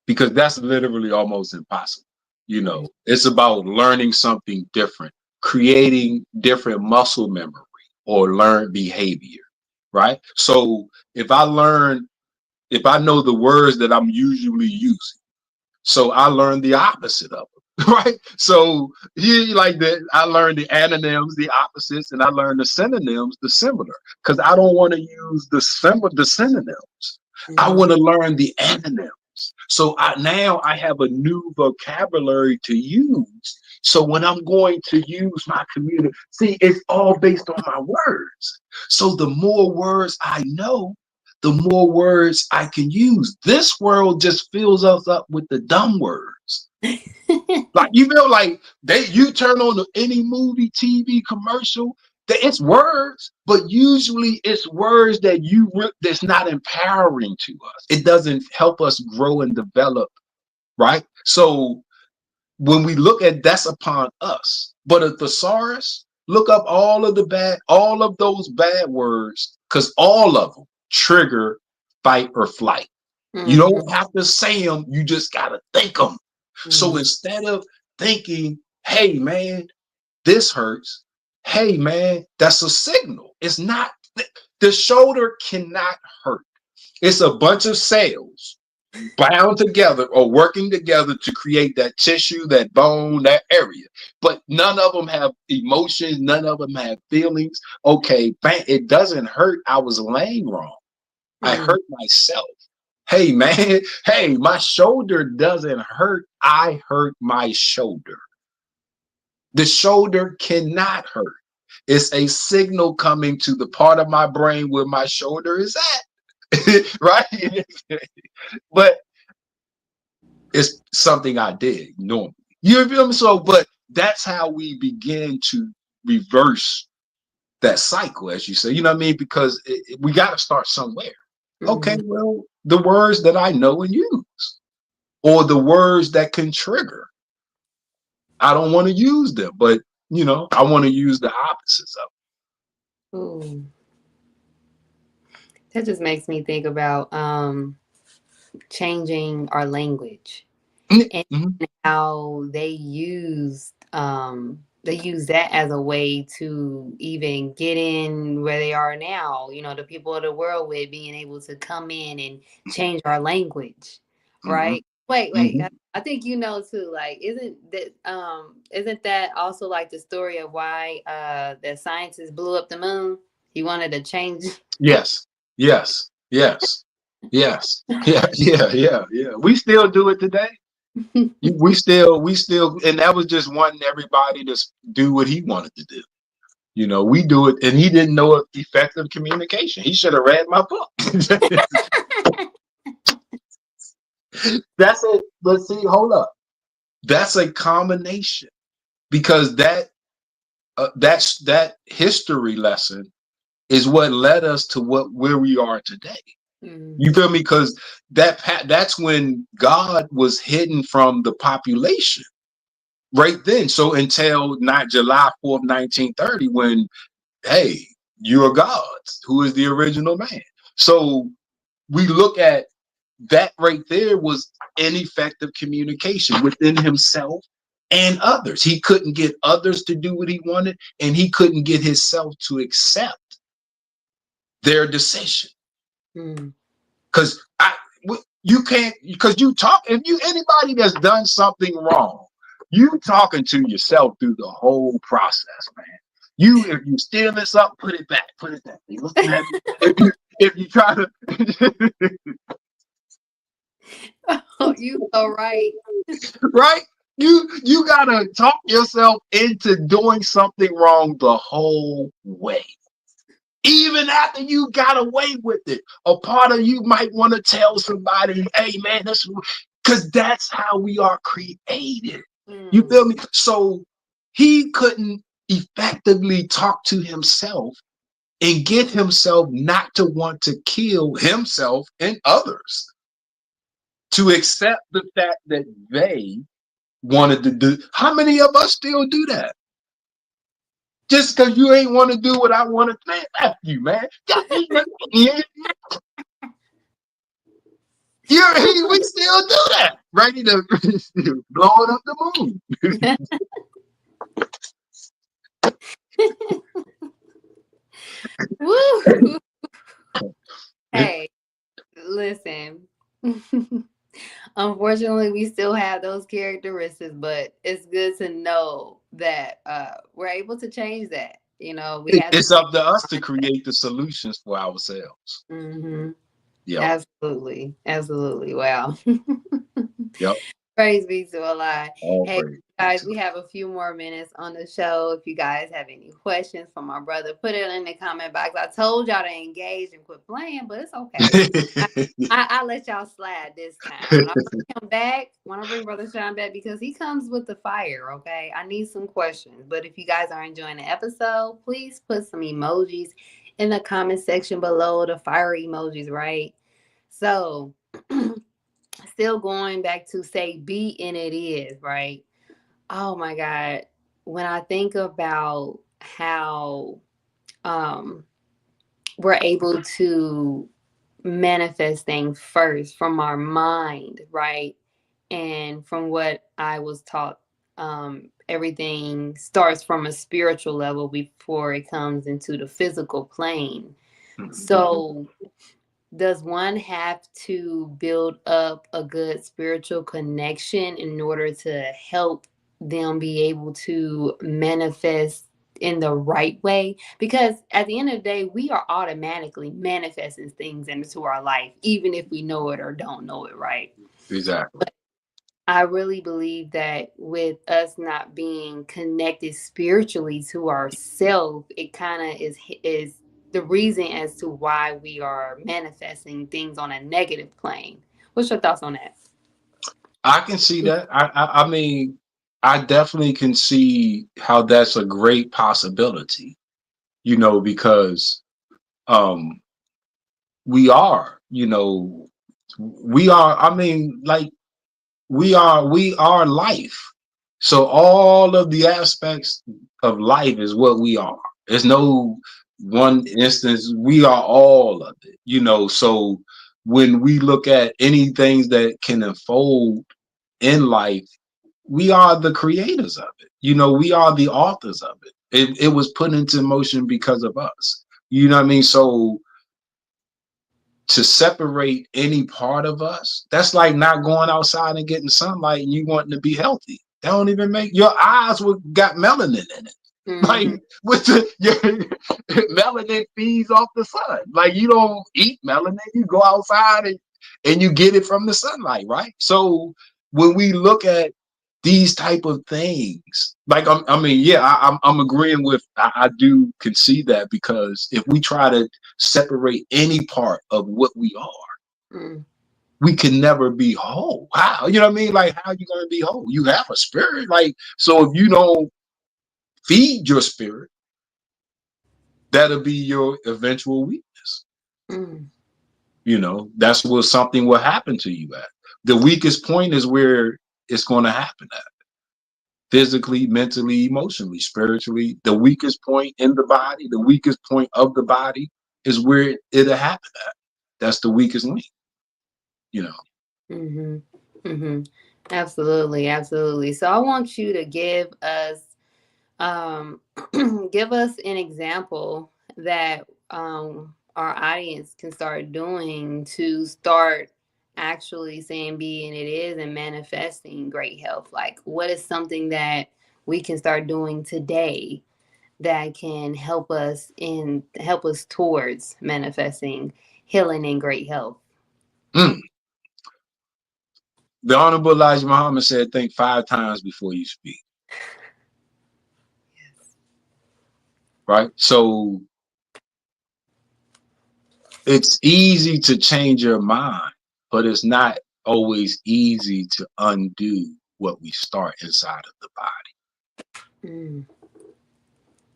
because that's literally almost impossible. Mm, It's about learning something different, creating different muscle memory or learned behavior, right? So if I know the words that I'm usually using, so I learned the opposite of them, right? So here, like that, I learned the antonyms, the opposites, and I learned the synonyms, the similar, because I don't want to use the synonyms. I mhm. want to learn the antonyms. So now I have a new vocabulary to use. So when I'm going to use my community, see, it's all based on my words. So the more words I know, the more words I can use. This world just fills us up with the dumb words. Like you feel like you turn on any movie, TV commercial, that it's words, but usually it's words that that's not empowering to us. It doesn't help us grow and develop, right? So when we look at that's upon us. But a thesaurus, look up all of those bad words, because all of them trigger fight or flight. You Mhm, don't have to say them, you just gotta think them. So mhm. instead of thinking, hey man, this hurts, hey man, that's a signal. It's not the shoulder cannot hurt. It's a bunch of cells bound together or working together to create that tissue, that bone, that area. But none of them have emotions, none of them have feelings. Okay, bang, it doesn't hurt. I was laying wrong. I Mm. hurt myself. Hey, man, hey, my shoulder doesn't hurt. I hurt my shoulder. The shoulder cannot hurt. It's a signal coming to the part of my brain where my shoulder is at. Right? But it's something I did normally. You feel me? So, but that's how we begin to reverse that cycle, as you say. You know what I mean? Because we got to start somewhere. Okay, Mhm. well, the words that I know and use, or the words that can trigger. I don't want to use them, but I want to use the opposites of Ooh, that just makes me think about changing our language them. and Mhm. how they use that as a way to even get in where they are now, the people of the world, with being able to come in and change our language, Mhm. right? Wait, Mhm. I think too, like, isn't that also like the story of why the scientist blew up the moon? He wanted to change. Yes. Yes. Yes. Yes. Yeah. Yeah. Yeah. Yeah. We still do it today. We still, and that was just wanting everybody to do what he wanted to do. We do it, and he didn't know effective communication. He should have read my book. That's it. But see, hold up. That's a combination because that history lesson is what led us to where we are today. You Mhm. feel me? Because that's when God was hidden from the population right then. So until not July 4th, 1930, when hey, you are God's, who is the original man. So we look at that right there was ineffective communication within himself and others. He couldn't get others to do what he wanted, and he couldn't get himself to accept their decision. Mhm. Because you can't, because you talk, if you anybody that's done something wrong, you talking to yourself through the whole process, man. If you steal this up, put it back. You looking at me. If you try to Oh, you so right. right, you gotta talk yourself into doing something wrong the whole way. Even after you got away with it, a part of you might want to tell somebody, hey man, that's because that's how we are created. You Mm. feel me? So he couldn't effectively talk to himself and get himself not to want to kill himself and others, to accept the fact that they wanted to do. How many of us still do that? Just because you ain't want to do what I want to, man, F you, man. We still do that. Ready to blowing up the moon. Woo! Hey, listen. Unfortunately, we still have those characteristics, but it's good to know that we're able to change that. We have to It's change up to us to our create the solutions for ourselves. mindset. Hmm. Yep. Absolutely. Absolutely. Wow. Yep. Praise be to Allah. All Hey, praise. guys, we have a few more minutes on the show. If you guys have any questions for my brother, put it in the comment box. I told y'all to engage and quit playing, but it's okay. I let y'all slide this time. When I bring him back, when I bring Brother Sean back, because he comes with the fire, okay? I need some questions. But if you guys are enjoying the episode, please put some emojis in the comment section below, the fire emojis, right? So, still going back to say be and it is, right? Oh my God. When I think about how um we're able to manifest things first from our mind, right? And from what I was taught, everything starts from a spiritual level before it comes into the physical plane. So does one have to build up a good spiritual connection in order to help them be able to manifest in the right way? Because at the end of the day, we are automatically manifesting things into our life, even if we know it or don't know it, right? Exactly. I really believe that with us not being connected spiritually to ourselves, it kind of is the reason as to why we are manifesting things on a negative plane. What's your thoughts on that? I can see that. I mean, I definitely can see how that's a great possibility. Because um we are. I mean, like we are life. So all of the aspects of life is what we are. There's no one instance. We are all of it, So when we look at any things that can unfold in life, we are the creators of it. We are the authors of it. It was put into motion because of us. You know what I mean? So to separate any part of us, that's like not going outside and getting sunlight and you wanting to be healthy. That don't even make your eyes would got melanin in it. Like Mm-hmm. with your melanin feeds off the sun. Like you don't eat melanin, you go outside and you get it from the sunlight, right? So when we look at these type of things, like I mean, yeah, I'm agreeing with. I do concede that because if we try to separate any part of what we are, Mm. we can never be whole. How? You know what I mean? Like, how are you going to be whole? You have a spirit. Like, so if you don't feed your spirit, that'll be your eventual weakness. Mm. That's where something will happen to you at. The weakest point is where it's going to happen at. Physically, mentally, emotionally, spiritually. The weakest point in the body, the weakest point of the body is where it'll happen at. That's the weakest link, you know. Mm-hmm. Mm-hmm. Absolutely, absolutely. So I want you to give us um give us an example that our audience can start doing to start actually saying being it is and manifesting great health. Like what is something that we can start doing today that can help us towards manifesting healing and great health? Mm. The Honorable Elijah Muhammad said, think 5 times before you speak, right? So it's easy to change your mind, but it's not always easy to undo what we start inside of the body, Mm,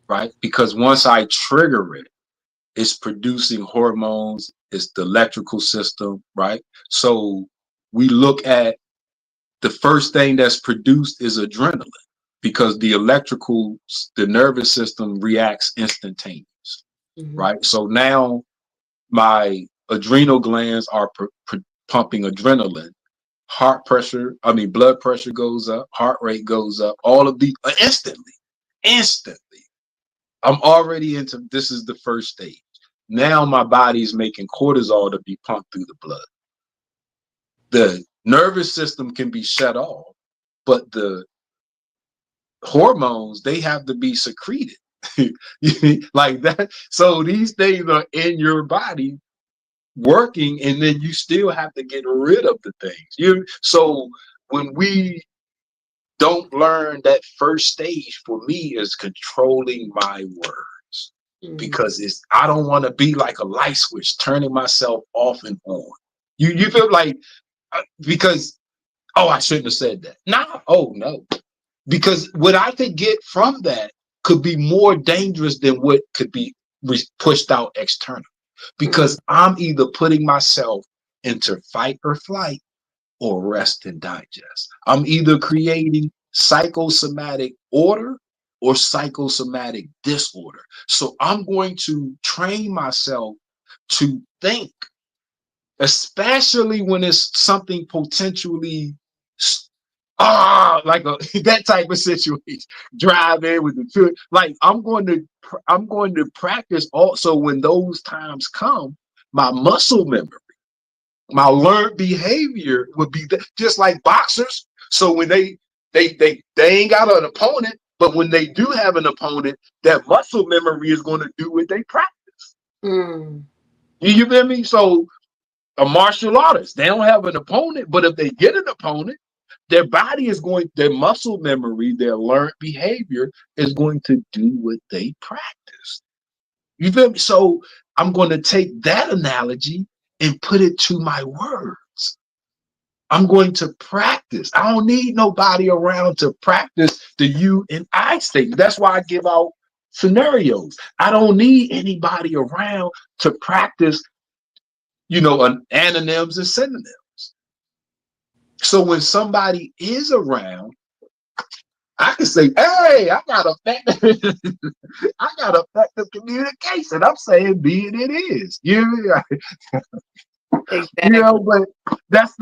right? Because once I trigger it, it's producing hormones, it's the electrical system, right? So we look at the first thing that's produced is adrenaline because the nervous system reacts instantaneous, mhm, right? So now my adrenal glands are pumping adrenaline. Blood pressure goes up, heart rate goes up, all of the instantly. I'm already into this is the first stage. Now my body is making cortisol to be pumped through the blood. The nervous system can be shut off, but the hormones they have to be secreted like that. So these things are in your body working, and then you still have to get rid of the things. So when we don't learn that first stage, for me is controlling my words mm, because it's I don't want to be like a light switch turning myself off and on. You feel like because oh I shouldn't have said that. Nah, oh no, because what I could get from that could be more dangerous than what could be pushed out externally. mm, Because I'm either putting myself into fight or flight or rest and digest. I'm either creating psychosomatic order or psychosomatic disorder. So I'm going to train myself to think, especially when it's something potentially like that type of situation. Drive in with the foot. Like I'm going to practice also when those times come, my muscle memory, my learned behavior would be just like boxers. So when they ain't got an opponent, but when they do have an opponent, that muscle memory is going to do what they practice. mm, You feel me? So a martial artist, they don't have an opponent, but if they get an opponent, their muscle memory, their learned behavior is going to do what they practice. You feel me? So I'm going to take that analogy and put it to my words. I'm going to practice. I don't need nobody around to practice the you and I statement. That's why I give out scenarios. I don't need anybody around to practice, anonyms and synonyms. So when somebody is around, I can say, hey, I got effective, I got effective communication. I'm saying be it it is. Exactly. But that's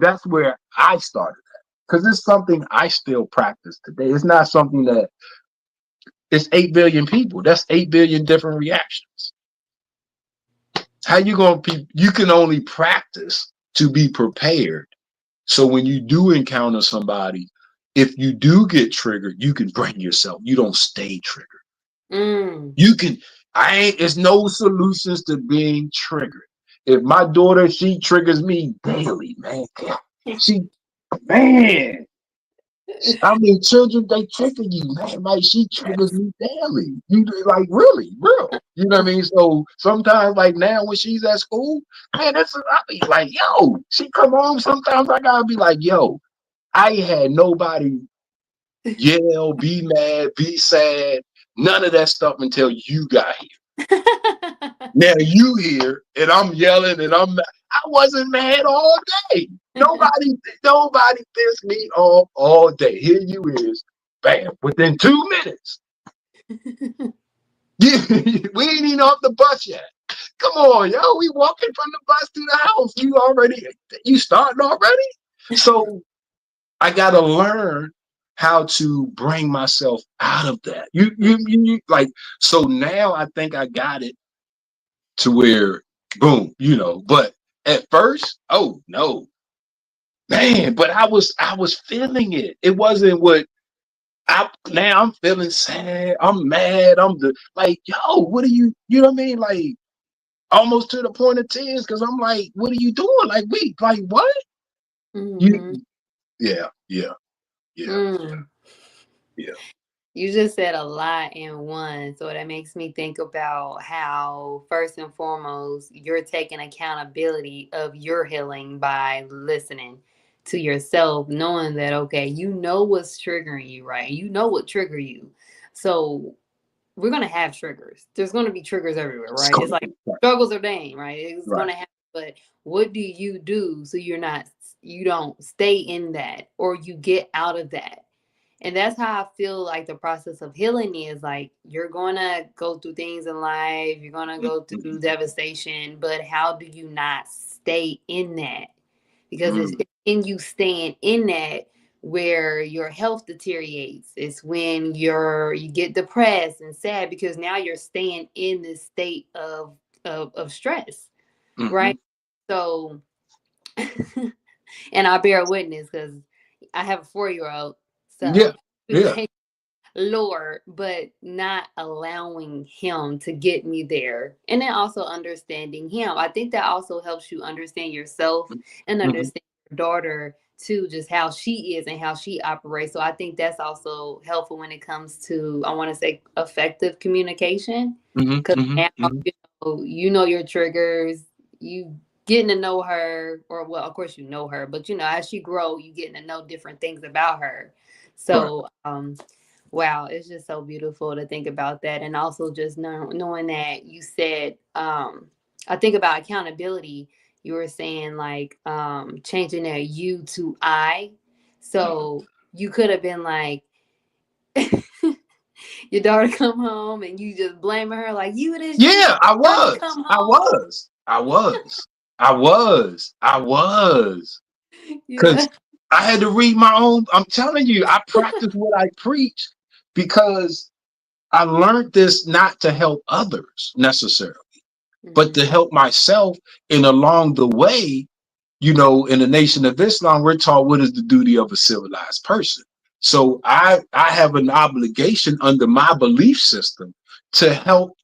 that's where I started at. Because it's something I still practice today. It's not something that it's 8 billion people. That's 8 billion different reactions. How you gonna be? You can only practice to be prepared. So when you do encounter somebody, if you do get triggered, you can bring yourself. You don't stay triggered. Mm. You can. I ain't. There's no solutions to being triggered. If my daughter, she triggers me daily, man. She, man. I mean, children, they trigger you, man. Like she triggers me daily. You like really, real. You know what I mean? So sometimes, like now when she's at school, man, I be like, yo, she come home. Sometimes I gotta be like, yo, I had nobody yell, be mad, be sad, none of that stuff until you got here. Now you here, and I'm yelling, and I wasn't mad all day. Nobody pissed me off all day. Here you is, bam, within 2 minutes. We ain't even off the bus yet. Come on, yo, we walking from the bus to the house. You starting already? So I gotta learn how to bring myself out of that. Like so now I think I got it to where boom, but at first, oh no, man, but I was feeling it. It wasn't what now I'm feeling sad, I'm mad, I'm like, yo, what are you know what I mean? Like almost to the point of tears because I'm like, what are you doing? Like what? You Hmm. yeah, yeah, yeah, Mm. yeah. You just said a lot in one. So that makes me think about how, first and foremost, you're taking accountability of your healing by listening to yourself, knowing that, okay, you know what's triggering you, right? You know what trigger you. So we're going to have triggers. There's going to be triggers everywhere, It's right? It's gonna like be right, struggles are dane, right? It's going right. to happen. But what do you do so you don't stay in that or you get out of that? And that's how I feel like the process of healing is like you're going to go through things in life, you're going to go through Mhm. devastation, but how do you not stay in that? Because it's Mm, in you staying in that where your health deteriorates. It's when you get depressed and sad because now you're staying in this state of stress, right? mhm. So and I bear witness because I have a 4-year old. Yeah, So yeah, Lord, but not allowing him to get me there. And then also understanding him. I think that also helps you understand yourself and mhm, understand your daughter too, just how she is and how she operates. So I think that's also helpful when it comes to, I want to say, effective communication. mhm, Because mhm, now mhm. you know your triggers, you getting to know her, or well, of course you know her, but as she grow, you getting to know different things about her. Right. So wow, it's just so beautiful to think about that. And also just knowing that you said, I think about accountability. You were saying like changing that you to I. Mhm. So you could have been like, your daughter come home and you just blaming her like you this you Yeah, I time to was. come I home. was. I was. I was. I was. Yeah. Because I had to read my own. I'm telling you, I practice what I preach because I learned this not to help others necessarily, but to Mm-hmm. help myself. And along the way, in the Nation of Islam, we're taught what is the duty of a civilized person. So I have an obligation under my belief system to help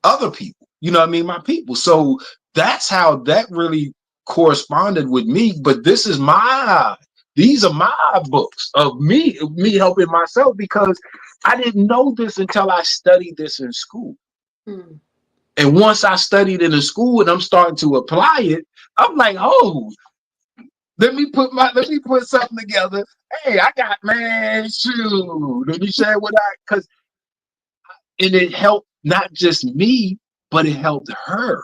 other people. You know what I mean? My people. So that's how that really corresponded with me. But these are my books of me helping myself because I didn't know this until I studied this in school. Mm. And once I studied it in school and I'm starting to apply it, I'm like, oh, let me put something together. Hey, I got man, shoot. Let me share what because and it helped not just me, but it helped her.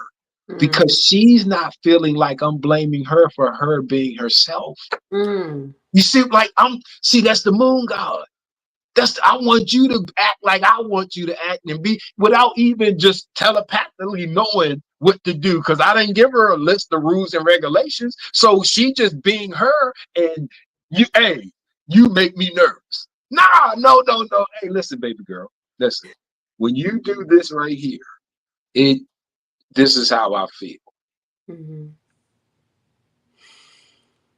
Mm. because she's not feeling like I'm blaming her for her being herself. Mm. You see, like that's the moon god. I want you to act like I want you to act and be without even just telepathically knowing what to do. Cause I didn't give her a list of rules and regulations. So she just being her and hey, you make me nervous. Nah, no, no, no. Hey, listen, baby girl. Listen. When you do this right here, it this is how I feel. Mm-hmm.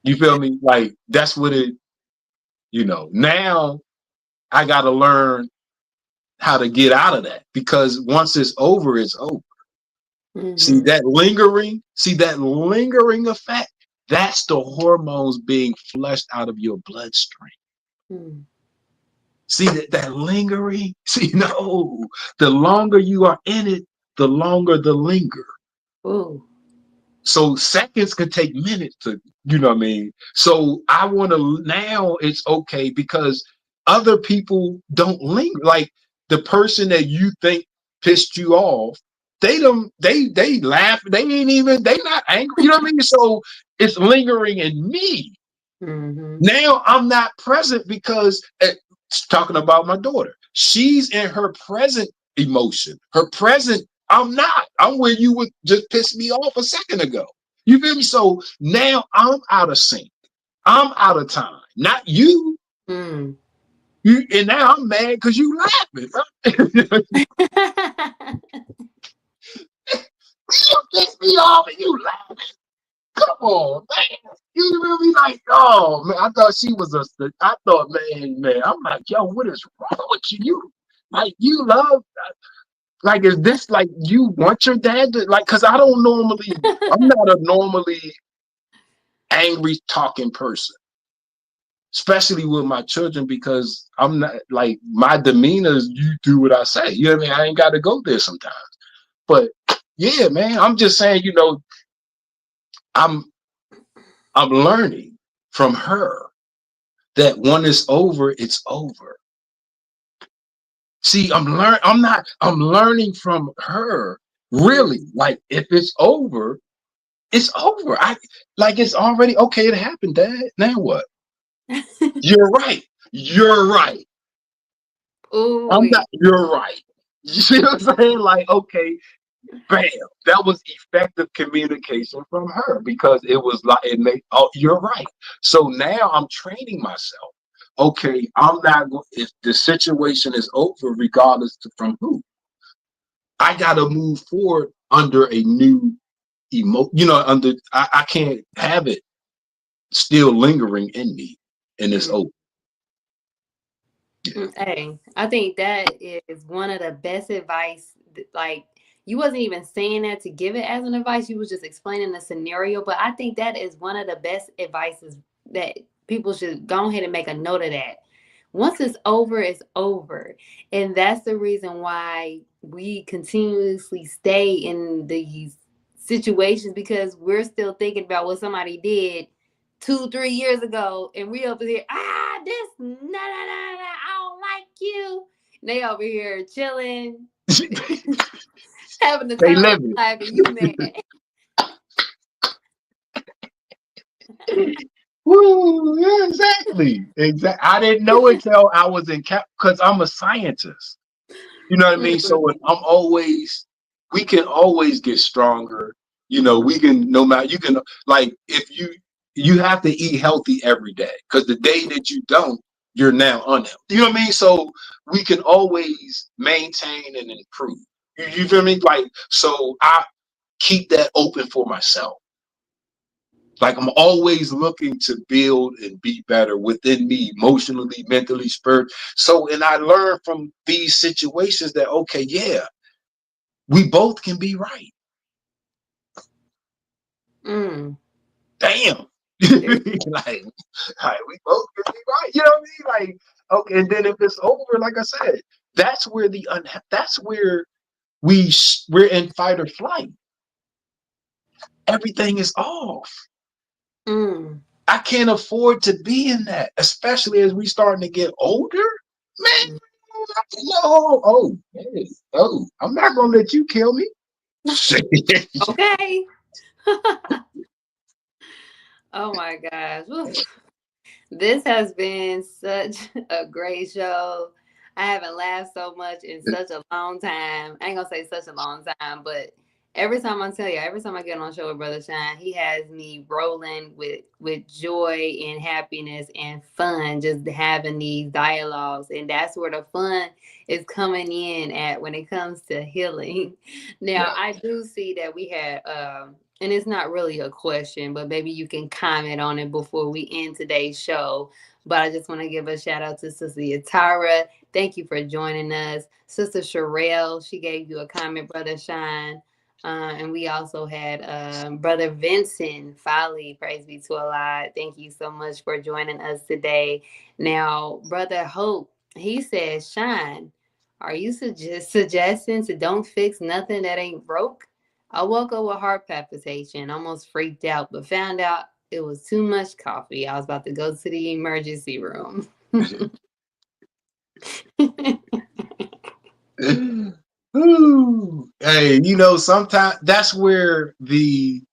You feel me? Like that's what now I gotta learn how to get out of that because once it's over, it's over. Mm-hmm. See that lingering effect? That's the hormones being flushed out of your bloodstream. Mm. See that lingering? See, no, the longer you are in it, the longer the linger. Ooh. So seconds could take minutes to, you know what I mean? So I want to now it's okay because other people don't linger. Like the person that you think pissed you off, they laugh, they ain't even they not angry. You know what I mean? So it's lingering in me. Mm-hmm. Now I'm not present because talking about my daughter, she's in her present emotion. Her present, I'm not. I'm where you would just piss me off a second ago. You feel me? So now I'm out of sync. I'm out of time. Not you. Mm. You and now I'm mad because you laughing. You piss me off and you laughing. Come on, man. You really like, oh man, I thought she was I thought, man, I'm like, yo, what is wrong with you? Like you love like is this like you want your dad to like cause I'm not a normally angry talking person, especially with my children, because I'm not like my demeanor is you do what I say. You know what I mean? I ain't gotta go there sometimes. But yeah, man, I'm just saying, I'm I'm learning from her that when it's over, it's over. See, I'm learning from her. Mm. Really, like if it's over, it's over. I like it's already okay. It happened, Dad. Now what? You're right. You're right. Ooh. I'm not. You're right. You see what I'm saying? Like, okay, bam. That was effective communication from her because it was like it made. Oh, you're right. So now I'm training myself. Okay, I'm not. If the situation is over, regardless from who, I got to move forward under a new under I can't have it still lingering in me and it's Mm. open. Yeah. Hey, I think that is one of the best advice. Like, you wasn't even saying that to give it as an advice. You was just explaining the scenario. But I think that is one of the best advices that people should go ahead and make a note of that. Once it's over. And that's the reason why we continuously stay in these situations because we're still thinking about what somebody did 2, 3 years ago, and we over here, this, nah, nah, nah, nah, I don't like you. And they over here chilling, having the They time of live their life, and you mad. it. Woo, yeah, exactly. Exactly. I didn't know it till I was in cap because I'm a scientist. You know what I mean? So we can always get stronger. We can no matter you can like if you have to eat healthy every day because the day that you don't, you're now unhealthy. You know what I mean? So we can always maintain and improve. You feel me? Like so, I keep that open for myself. Like I'm always looking to build and be better within me, emotionally, mentally, spirit. So, and I learned from these situations that okay, yeah, we both can be right. Mm. Damn. There- like, like we both can be right. You know what I mean? Like, okay, and then if it's over, like I said, that's where that's where we're in fight or flight. Everything is off. mm. I can't afford to be in that, especially as we starting to get older. Man, Mm. no, oh, hey, oh, I'm not gonna let you kill me. Okay. Oh my gosh. Woo. This has been such a great show. I haven't laughed so much in such a long time. I ain't gonna say such a long time, but every time I tell you, every time I get on a show with Brother Shine, he has me rolling with joy and happiness and fun, just having these dialogues, and that's where the fun is coming in at when it comes to healing. Now, Yeah. I do see that we had and it's not really a question, but maybe you can comment on it before we end today's show. But I just want to give a shout out to Sister Yatara. Thank you for joining us. Sister Sherelle, she gave you a comment, Brother Shine. And we also had Brother Vincent Folly, praise be to Allah. Thank you so much for joining us today. Now, Brother Hope, he says, Shine, are you suggesting to don't fix nothing that ain't broke? I woke up with heart palpitation, almost freaked out, but found out it was too much coffee. I was about to go to the emergency room. Ooh. Hey, sometimes that's where the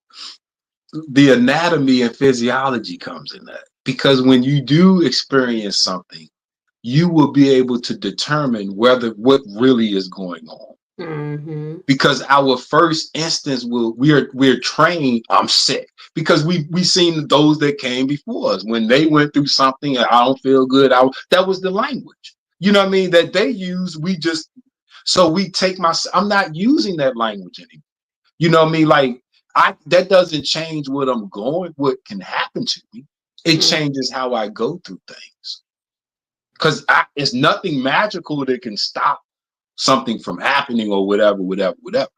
anatomy and physiology comes in that. Because when you do experience something, you will be able to determine whether what really is going on. Mm-hmm. Because our first instance will we're trained, I'm sick. Because we seen those that came before us. When they went through something and I don't feel good, that was the language. You know what I mean? That they use, so we take I'm not using that language anymore. You know what I mean? Like that doesn't change what can happen to me. It changes how I go through things. Because it's nothing magical that can stop something from happening or whatever, whatever, whatever.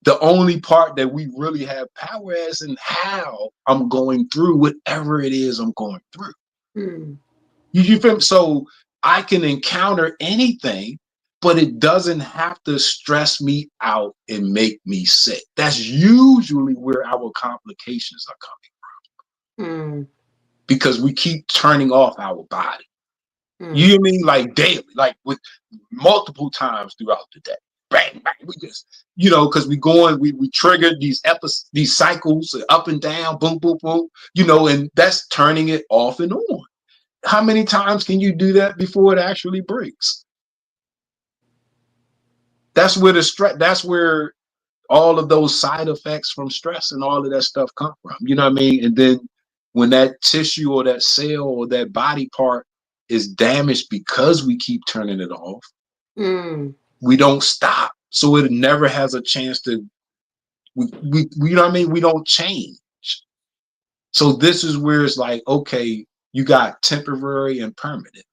The only part that we really have power is in how I'm going through whatever it is I'm going through. Mm-hmm. You feel me? So I can encounter anything, but it doesn't have to stress me out and make me sick. That's usually where our complications are coming because we keep turning off our body. You know what I mean? Like daily, like with multiple times throughout the day. Bang, bang. We just, because we trigger these cycles up and down, boom, boom, boom, and that's turning it off and on. How many times can you do that before it actually breaks? That's where the stress, that's where all of those side effects from stress and all of that stuff come from. You know what I mean? And then when that tissue or that cell or that body part is damaged because we keep turning it off, we don't stop. So it never has a chance to, you know what I mean? We don't change. So this is where it's like, okay, you got temporary and permanent.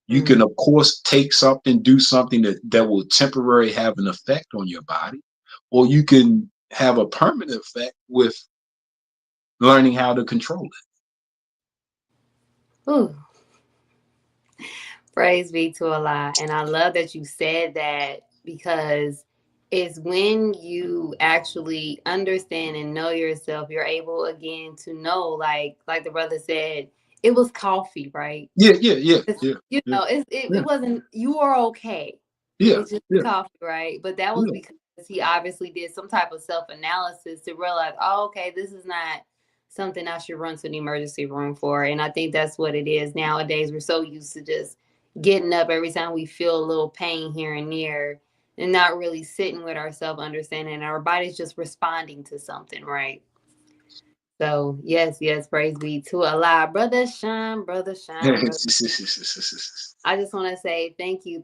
You can, of course, take something, do something that will temporarily have an effect on your body, or you can have a permanent effect with learning how to control Ooh. Praise be to Allah. And I love that you said that because it's when you actually understand and know yourself, you're able again to know, like the brother said, it was coffee, right? it. Yeah, yeah, It's, yeah, yeah, it wasn't, you were okay. It yeah, was just yeah, coffee, right? But that was yeah, because he obviously did some type of self analysis to realize, oh, okay, this is not something I should run to the emergency room for. And I think that's what it is nowadays. We're so used to just getting up every time we feel a little pain here and there and not really sitting with ourselves, understanding our body's just responding to something, right? So yes, yes, praise be to Allah. Brother Shine, brother yeah. Shine, brother. I just want to say thank you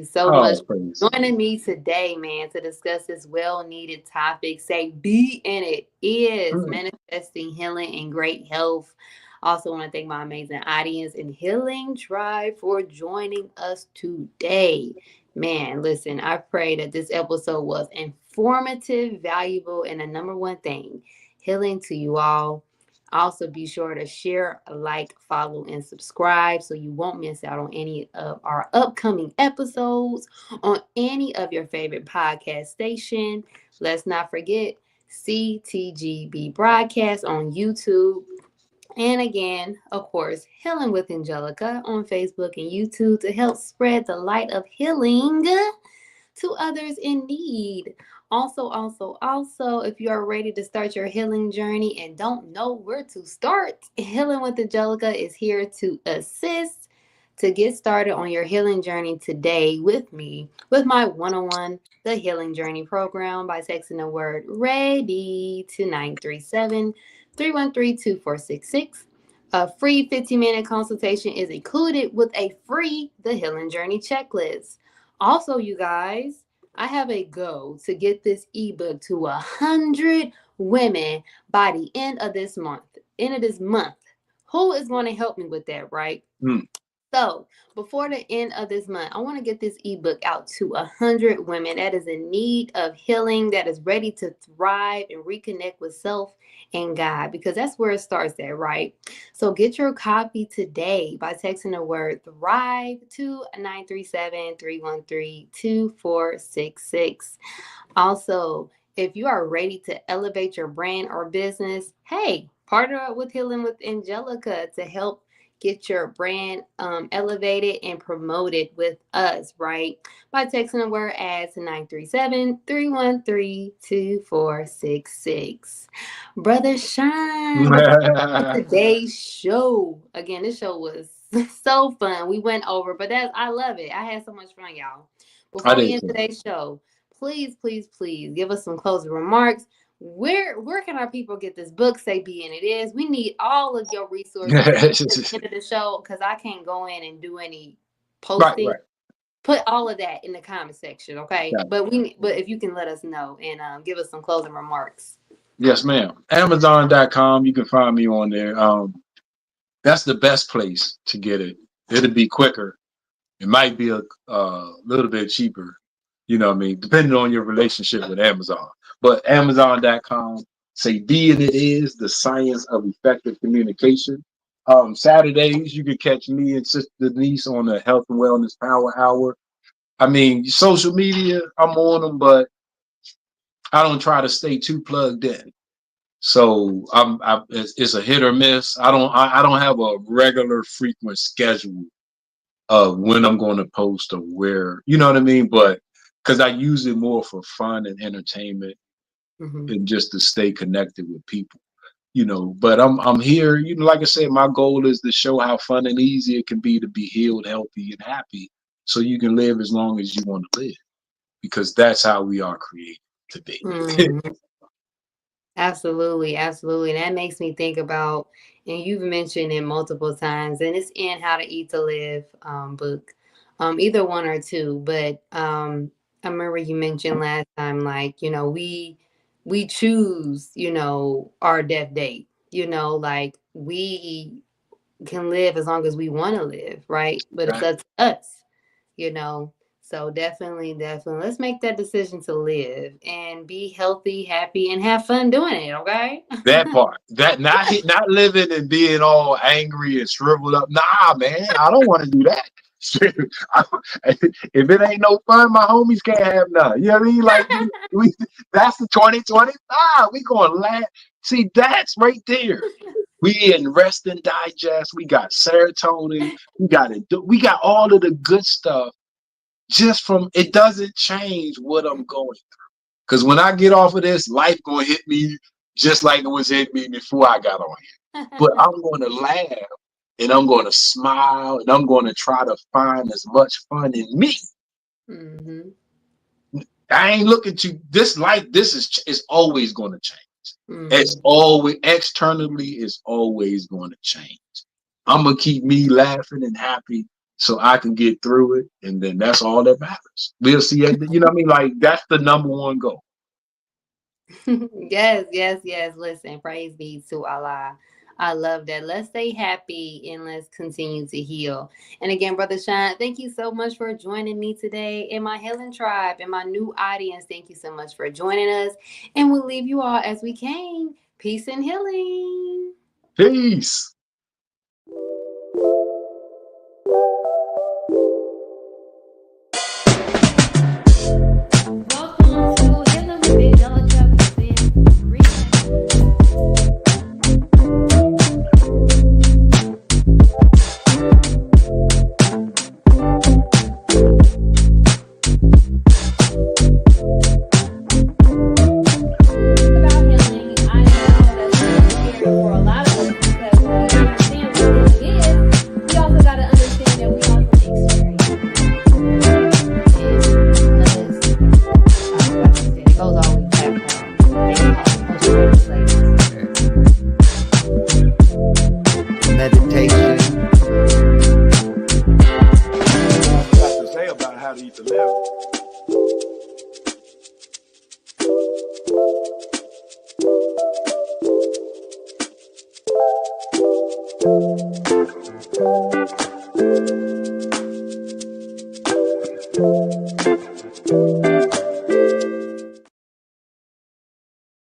so much Oh, for praise. joining me today, man, to discuss this well needed topic. Say, be in it is Mm. manifesting healing and great health. Also, want to thank my amazing audience and Healing Tribe for joining us today. Man, listen, I pray that this episode was informative, valuable, and the number one thing healing to you all. Also, be sure to share, like, follow, and subscribe so you won't miss out on any of our upcoming episodes on any of your favorite podcast station. Let's not forget CTGB broadcast on YouTube. And again, of course, Healing with Angelica on Facebook and YouTube to help spread the light of healing to others in need. Also, if you are ready to start your healing journey and don't know where to start, Healing with Angelica is here to assist to get started on your healing journey today with me, with my one on one, the Healing Journey program by texting the word ready to 937 313 2466. A free 15-minute consultation is included with a free The Healing Journey checklist. Also, you guys, I have a goal to get this ebook to 100 women by the end of this month. End of this month. Who is going to help me with that, right? Mm. So, before the end of this month, I want to get this ebook out to 100 women that is in need of healing, that is ready to thrive and reconnect with self and God, because that's where it starts at, right? So, get your copy today by texting the word thrive to 937 313 2466. Also, if you are ready to elevate your brand or business, hey, partner up with Healing with Angelica to help get your brand elevated and promoted with us, right? By texting the word ads to 937 313 2466. Brother Shine, before today's show, again, this show was so fun. We went over, but that's I love it. I had so much fun, y'all. I Before we did end too. today's show, please give us some closing remarks. Where can our people get this book? Say be and it is. We need all of your resources, especially at the end of the show, because I can't go in and do any Right, posting. right. Put all of that in the comment section, okay? Yeah. But if you can let us know and give us some closing remarks. Yes, ma'am. Amazon.com. You can find me on there. That's the best place to get it. It'll be quicker. It might be a little bit cheaper, you know what I mean, depending on your relationship with Amazon. But Amazon.com, say be and it is the science of effective communication. Saturdays, you can catch me and Sister Denise on the Health and Wellness Power Hour. I mean, social media, I'm on them, but I don't try to stay too plugged in. So it's a hit or miss. I don't have a regular frequent schedule of when I'm going to post or where, you know what I mean? But because I use it more for fun and entertainment Mm-hmm. and just to stay connected with people, you know. But I'm here, you know, like I said, my goal is to show how fun and easy it can be to be healed, healthy, and happy so you can live as long as you want to live because that's how we are created to be. Mm-hmm. Absolutely, absolutely. And that makes me think about, and you've mentioned it multiple times, and it's in How to Eat to Live book, either one or two. But I remember you mentioned last time, like we choose, our death date. Like we can live as long as we want to live, right? But it's Right. up to us, you know. So definitely, let's make that decision to live and be healthy, happy, and have fun doing it. Okay. That part, that not living and being all angry and shriveled up. Nah, man, I don't want to do that. If it ain't no fun, my homies can't have none. You know what I mean? Like we that's the 2025. We gonna laugh. See, that's right there. We in rest and digest. We got serotonin. We got all of the good stuff. Just from it doesn't change what I'm going. Because when I get off of this, life gonna hit me just like it was hitting me before I got on here. But I'm gonna laugh and I'm gonna smile and I'm gonna try to find as much fun in me. Hmm. I ain't looking to this life. This is always gonna change. It's Hmm. always externally is always going to change. I'm gonna keep me laughing and happy so I can get through it, and then that's all that matters. We'll see. You know what I mean? Like that's the number one goal. Yes. Listen, praise be to Allah. I love that. Let's stay happy and let's continue to heal. And again, Brother Shine, thank you so much for joining me today in my healing tribe and my new audience. Thank you so much for joining us. And we'll leave you all as we came. Peace and healing. Peace. Welcome to Healing with Angelica presents Reset.